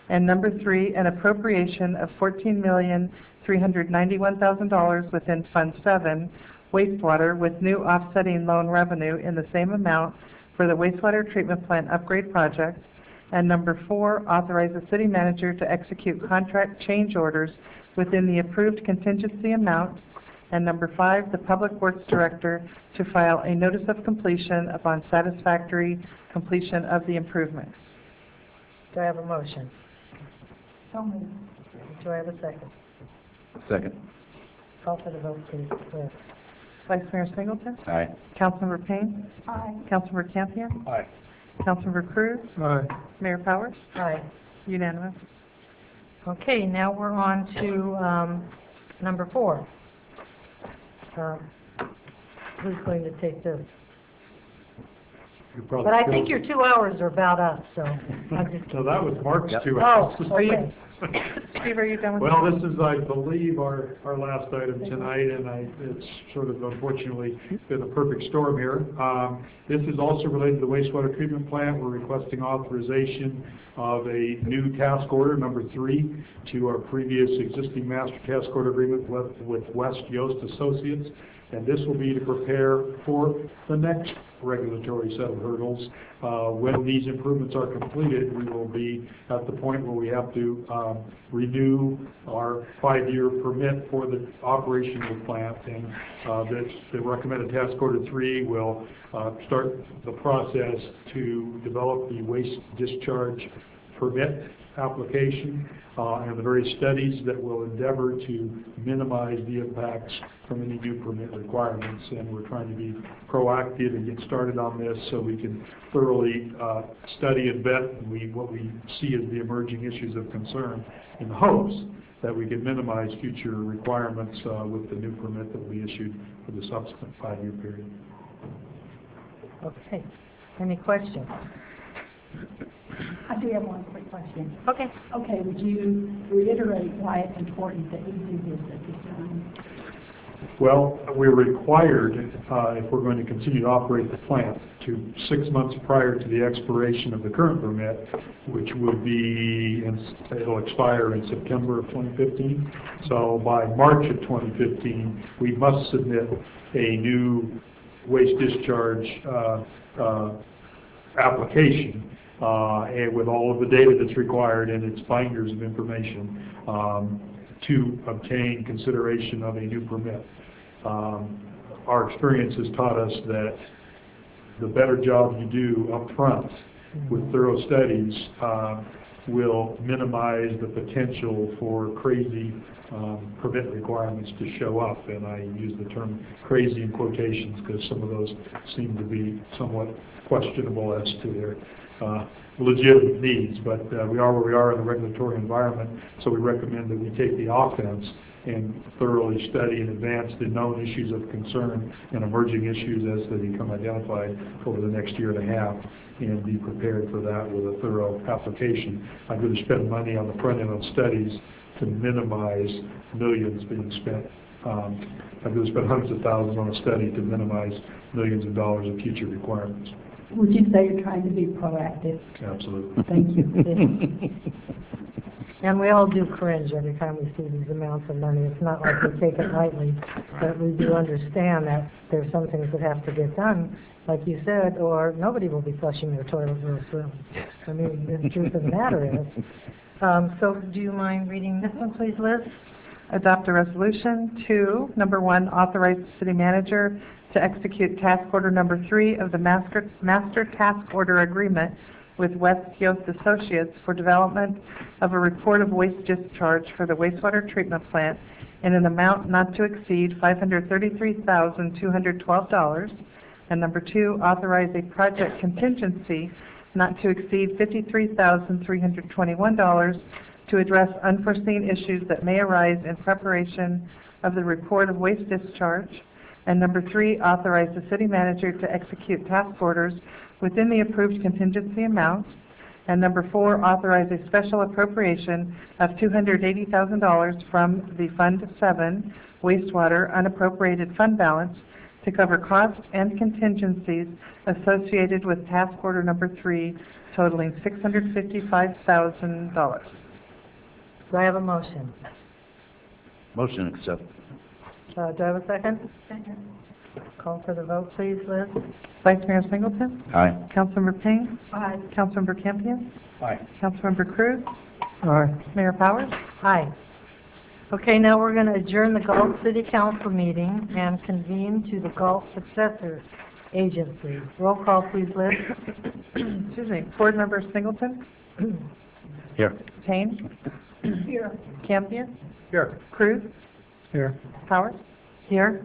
And number 3, an appropriation of $14,391,000 within Fund 7, wastewater, with new offsetting loan revenue in the same amount for the wastewater treatment plant upgrade project. And number 4, authorize the city manager to execute contract change orders within the approved contingency amount. And number 5, the Public Works Director to file a notice of completion upon satisfactory completion of the improvements. Do I have a motion? So moved. Do I have a second? Second. Call for the vote, please, Liz. Vice Mayor Singleton, Aye. Councilmember Payne, Aye. Councilmember Campion, Aye. Councilmember Cruz, Aye. Mayor Powers, Aye. unanimous. Okay, now we're on to number 4. Who's going to take this? But I think your 2 hours are about up, so I'm just... So that was Mark's 2 Oh, hours. okay. Steve, are you done with Well, this is, I believe, our last item tonight, and it's sort of unfortunately been a perfect storm here. This is also related to the wastewater treatment plant. We're requesting authorization of a new task order, number 3, to our previous existing master task order agreement with West Yost Associates. And this will be to prepare for the next regulatory set of hurdles. When these improvements are completed, we will be at the point where we have to renew our 5-year permit for the operation of the plant. And the recommended task order 3 will start the process to develop the waste discharge permit application and the various studies that will endeavor to minimize the impacts from any new permit requirements. And we're trying to be proactive and get started on this so we can thoroughly study and vet what we see as the emerging issues of concern, in the hopes that we can minimize future requirements with the new permit that we issued for the subsequent 5-year period. Okay. Any questions? I do have one quick question. Okay. Okay, would you reiterate why it's important that we do this at this time? Well, we're required, if we're going to continue to operate the plant, to 6 months prior to the expiration of the current permit, which would be, it'll expire in September of 2015. So by March of 2015, we must submit a new waste discharge application and with all of the data that's required in its binders of information to obtain consideration of a new permit. Our experience has taught us that the better job you do up front with thorough studies, will minimize the potential for crazy permit requirements to show up. And I use the term crazy in quotations because some of those seem to be somewhat questionable as to their legitimate needs. But we are where we are in the regulatory environment, so we recommend that we take the offense and thoroughly study in advance the known issues of concern and emerging issues as they become identified over the next year and a half, and be prepared for that with a thorough application. I'd rather spend money on the front end on studies to minimize millions being spent. I'd rather spend hundreds of thousands on a study to minimize millions of dollars of future requirements. Would you say you're trying to be proactive? Absolutely. Thank you. And we all do cringe every time we see these amounts of money. It's not like we take it lightly, but we do understand that there's some things that have to get done, like you said, or nobody will be flushing their toilet real soon. I mean, the truth of the matter is. So do you mind reading this one, please, Liz? Adopt a resolution to, number 1, authorize the city manager to execute task order number 3 of the master task order agreement with West Yost Associates for development of a report of waste discharge for the wastewater treatment plant in an amount not to exceed $533,212. And number 2, authorize a project contingency not to exceed $53,321 to address unforeseen issues that may arise in preparation of the report of waste discharge. And number 3, authorize the city manager to execute task orders within the approved contingency amount. And number 4, authorize a special appropriation of $280,000 from the Fund 7 wastewater unappropriated fund balance to cover costs and contingencies associated with task order number 3 totaling $655,000. Do I have a motion? Motion accept. Do I have a second? Second. Call for the vote, please, Liz. Vice Mayor Singleton? Aye. Councilmember Payne? Aye. Councilmember Campion? Aye. Councilmember Cruz? Aye. Mayor Powers? Aye. Okay, now we're going to adjourn the Galt City Council meeting and convene to the Galt Successor Agency. Roll call, please, Liz. Excuse me. Board Member Singleton? Here. Payne? Here. Campion? Here. Cruz? Here. Powers? Here.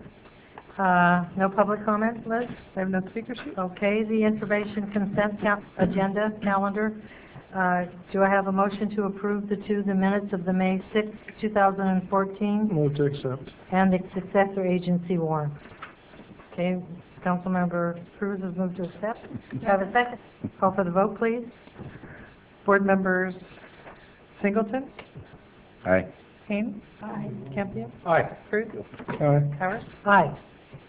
No public comment, Liz? I have no speaker sheet. Okay, the information consent agenda calendar. Do I have a motion to approve the minutes of the May 6, 2014, Move to accept. and the successor agency warrant? Okay, Councilmember Cruz has moved to accept. Do I have a second? Call for the vote, please. Board Members Singleton? Aye. Payne? Aye. Campion? Aye. Cruz? Aye. Powers? Aye.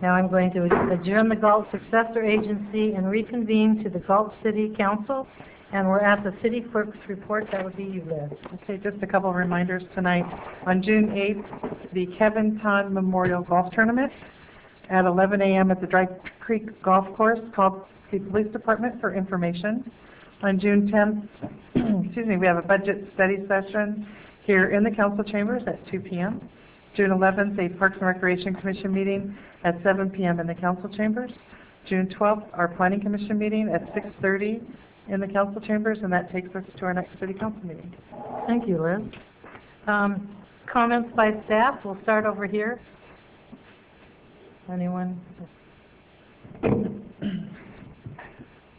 Now I'm going to adjourn the Galt Successor Agency and reconvene to the Galt City Council. And we're at the city clerk's report. That would be you, Liz. Okay, just a couple of reminders tonight. On June 8th, the Kevin Todd Memorial Golf Tournament at 11 a.m. at the Dry Creek Golf Course. Call the police department for information. On June 10th, excuse me, we have a budget study session here in the council chambers at 2 p.m. June 11th, a Parks and Recreation Commission meeting at 7 p.m. in the council chambers. June 12th, our Planning Commission meeting at 6:30 in the council chambers, and that takes us to our next city council meeting. Thank you, Liz. Comments by staff. We'll start over here. Anyone?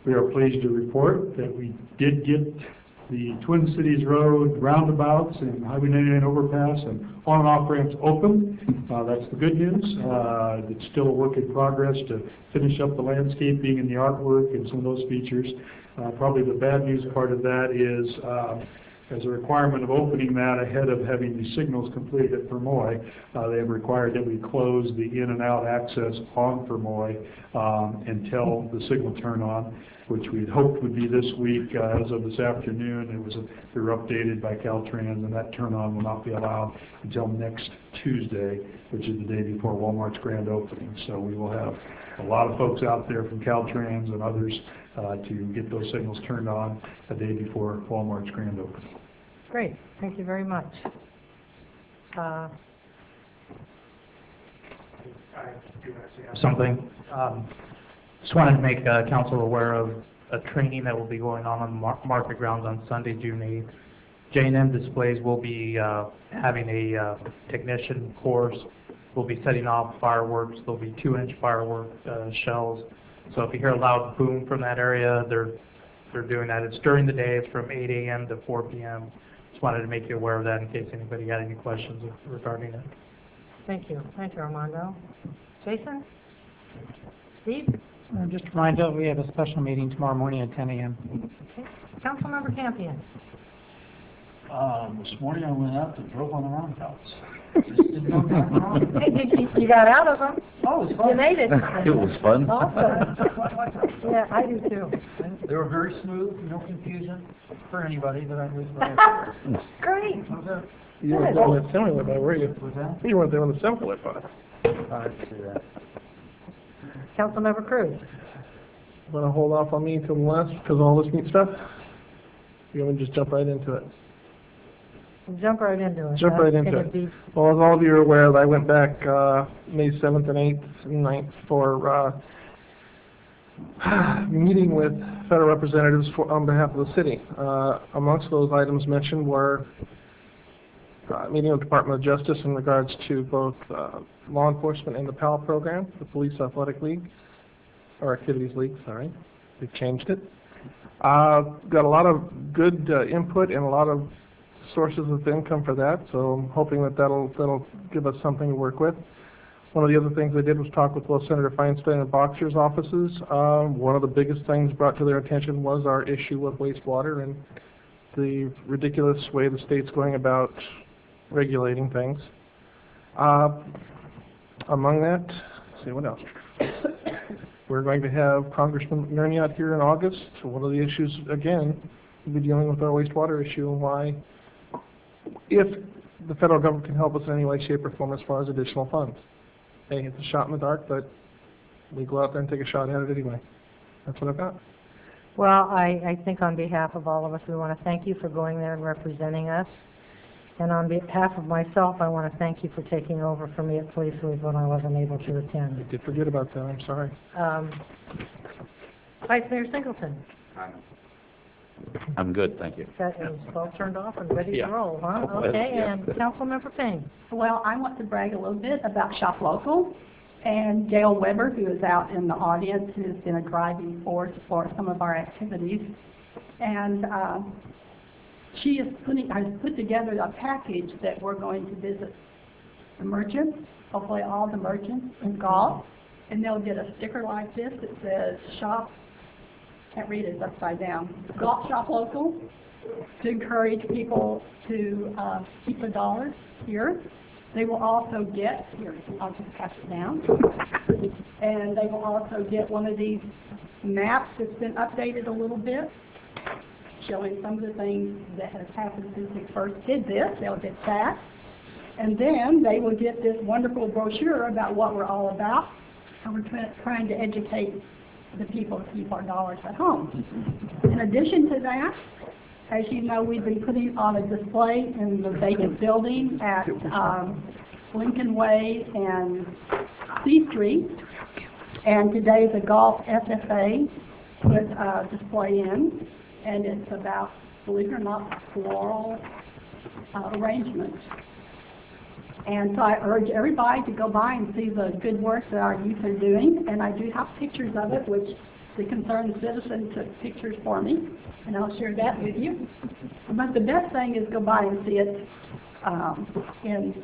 We are pleased to report that we did get the Twin Cities Road roundabouts and Highway 99 overpass and on and off ramps open. That's the good news. It's still a work in progress to finish up the landscaping and the artwork and some of those features. Probably the bad news part of that is as a requirement of opening that ahead of having the signals completed at Fermoy, they have required that we close the in and out access on Fermoy until the signal turn on, which we had hoped would be this week. As of this afternoon, we were updated by Caltrans, and that turn on will not be allowed until next Tuesday, which is the day before Walmart's grand opening. So we will have a lot of folks out there from Caltrans and others to get those signals turned on a day before Walmart's grand opening. Great. Thank you very much. Something. Just wanted to make council aware of a training that will be going on the market grounds on Sunday, June 8th. J&M Displays will be having a technician course. We'll be setting off fireworks. There'll be 2-inch firework shells. So if you hear a loud boom from that area, they're doing that. It's during the day. It's from 8 a.m. to 4 p.m. Just wanted to make you aware of that in case anybody had any questions regarding it. Thank you. Thank you, Armando. Jason? Steve? Just a reminder, we have a special meeting tomorrow morning at 10 a.m. Okay. Councilmember Campion? This morning I went out and drove on the roundabouts. Just didn't know that wrong. Hey, you got out of them? Oh, it was fun. You made it. It was fun. Awesome. Yeah, I do too. They were very smooth, no confusion for anybody that I was Great. You weren't doing the assembly limit, were you? Was that? You weren't doing the assembly limit. I see that. Councilmember Cruz? Want to hold off on me until the last because of all this neat stuff? You want me to just jump right into it? Jump right into it. Jump right into it. Well, as all of you are aware, I went back May 7th and 8th and 9th for meeting with federal representatives on behalf of the city. Amongst those items mentioned were meeting with the Department of Justice in regards to both law enforcement and the PAL program, the Police Athletic League, or Activities League, sorry. They've changed it. Got a lot of good input and a lot of sources of income for that, so I'm hoping that that'll give us something to work with. One of the other things I did was talk with both Senator Feinstein and Boxer's offices. One of the biggest things brought to their attention was our issue with wastewater and the ridiculous way the state's going about regulating things. Among that, let's see what else. We're going to have Congressman McNerney out here in August. So one of the issues, again, we'll be dealing with our wastewater issue and why, if the federal government can help us in any way, shape, or form as far as additional funds. Hey, it's a shot in the dark, but we go out there and take a shot at it anyway. That's what I've got. Well, I think on behalf of all of us, we want to thank you for going there and representing us. And on behalf of myself, I want to thank you for taking over for me at Police Week when I wasn't able to attend. I did forget about that, I'm sorry. Vice Mayor Singleton? I'm good, thank you. Got it all turned off and ready Yeah. to roll, huh? Well, Okay, yeah. and Councilmember Payne? Well, I want to brag a little bit about Shop Local and Gail Weber, who is out in the audience, who has been a driving force for some of our activities. And she is has put together a package that we're going to visit the merchants, hopefully all the merchants in Galt, and they'll get a sticker like this that says shop, can't read it, it's upside down, Galt Shop Local, to encourage people to keep the dollars here. They will also get, here, I'll just pass it down, and they will also get one of these maps that's been updated a little bit, showing some of the things that has happened since we first did this. They'll get that. And then they will get this wonderful brochure about what we're all about. And we're trying to educate the people to keep our dollars at home. In addition to that, as you know, we've been putting on a display in the vacant building at Lincoln Way and C Street. And today the Galt SFA put a display in. And it's about, believe it or not, floral arrangements. And so I urge everybody to go by and see the good work that our youth are doing. And I do have pictures of it, which the concerned citizen took pictures for me, and I'll share that with you. But the best thing is go by and see it in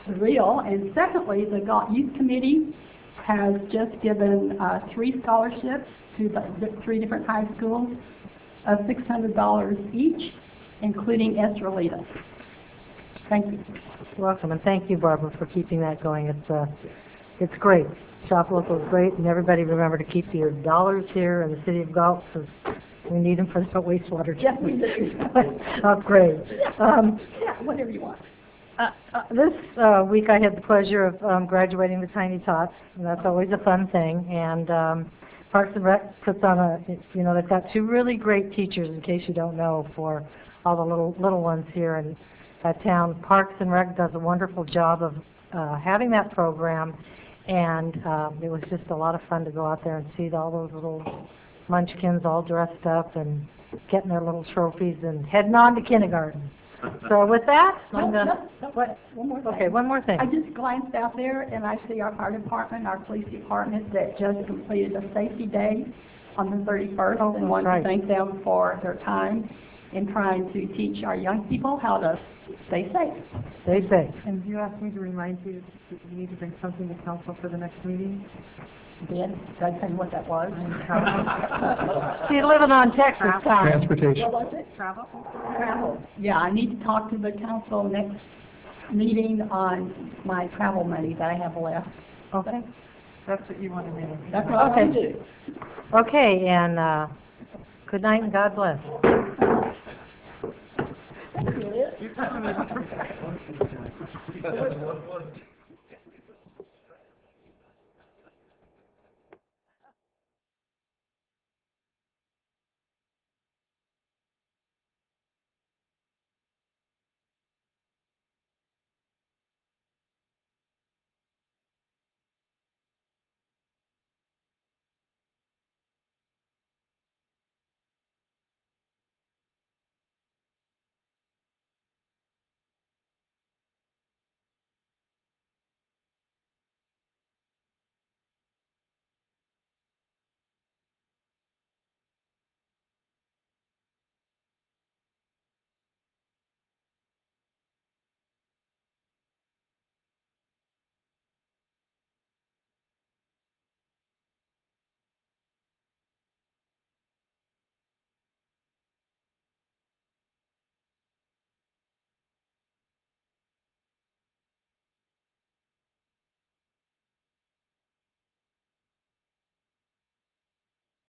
the real. And secondly, the Galt Youth Committee has just given 3 scholarships to the 3 different high schools of $600 each, including Esralita. Thank you. You're welcome, and thank you, Barbara, for keeping that going. It's great. Shop Local is great, and everybody remember to keep your dollars here in the city of Galt, because we need them for the wastewater. Yes, we do. Upgrade. Yeah, whatever you want. This week I had the pleasure of graduating the Tiny Tots, and that's always a fun thing. And Parks and Rec puts on they've got 2 really great teachers, in case you don't know, for all the little ones here in town. Parks and Rec does a wonderful job of having that program, and it was just a lot of fun to go out there and see all those little munchkins all dressed up and getting their little trophies and heading on to kindergarten. So with that, I'm gonna, what? One more thing. Okay, one more thing. I just glanced out there and I see our fire department, our police department that just completed a safety day on the 31st. Oh, And want right. to thank them for their time in trying to teach our young people how to stay safe. Stay safe. And you asked me to remind you that you need to bring something to council for the next meeting? Did I tell you what that was? She's living on Texas time. Transportation. What was it? Travel. Travel. Yeah, I need to talk to the council next meeting on my travel money that I have left. Okay. That's what you wanted me to. That's what I want to do. Okay, and, good night and God bless. That's it.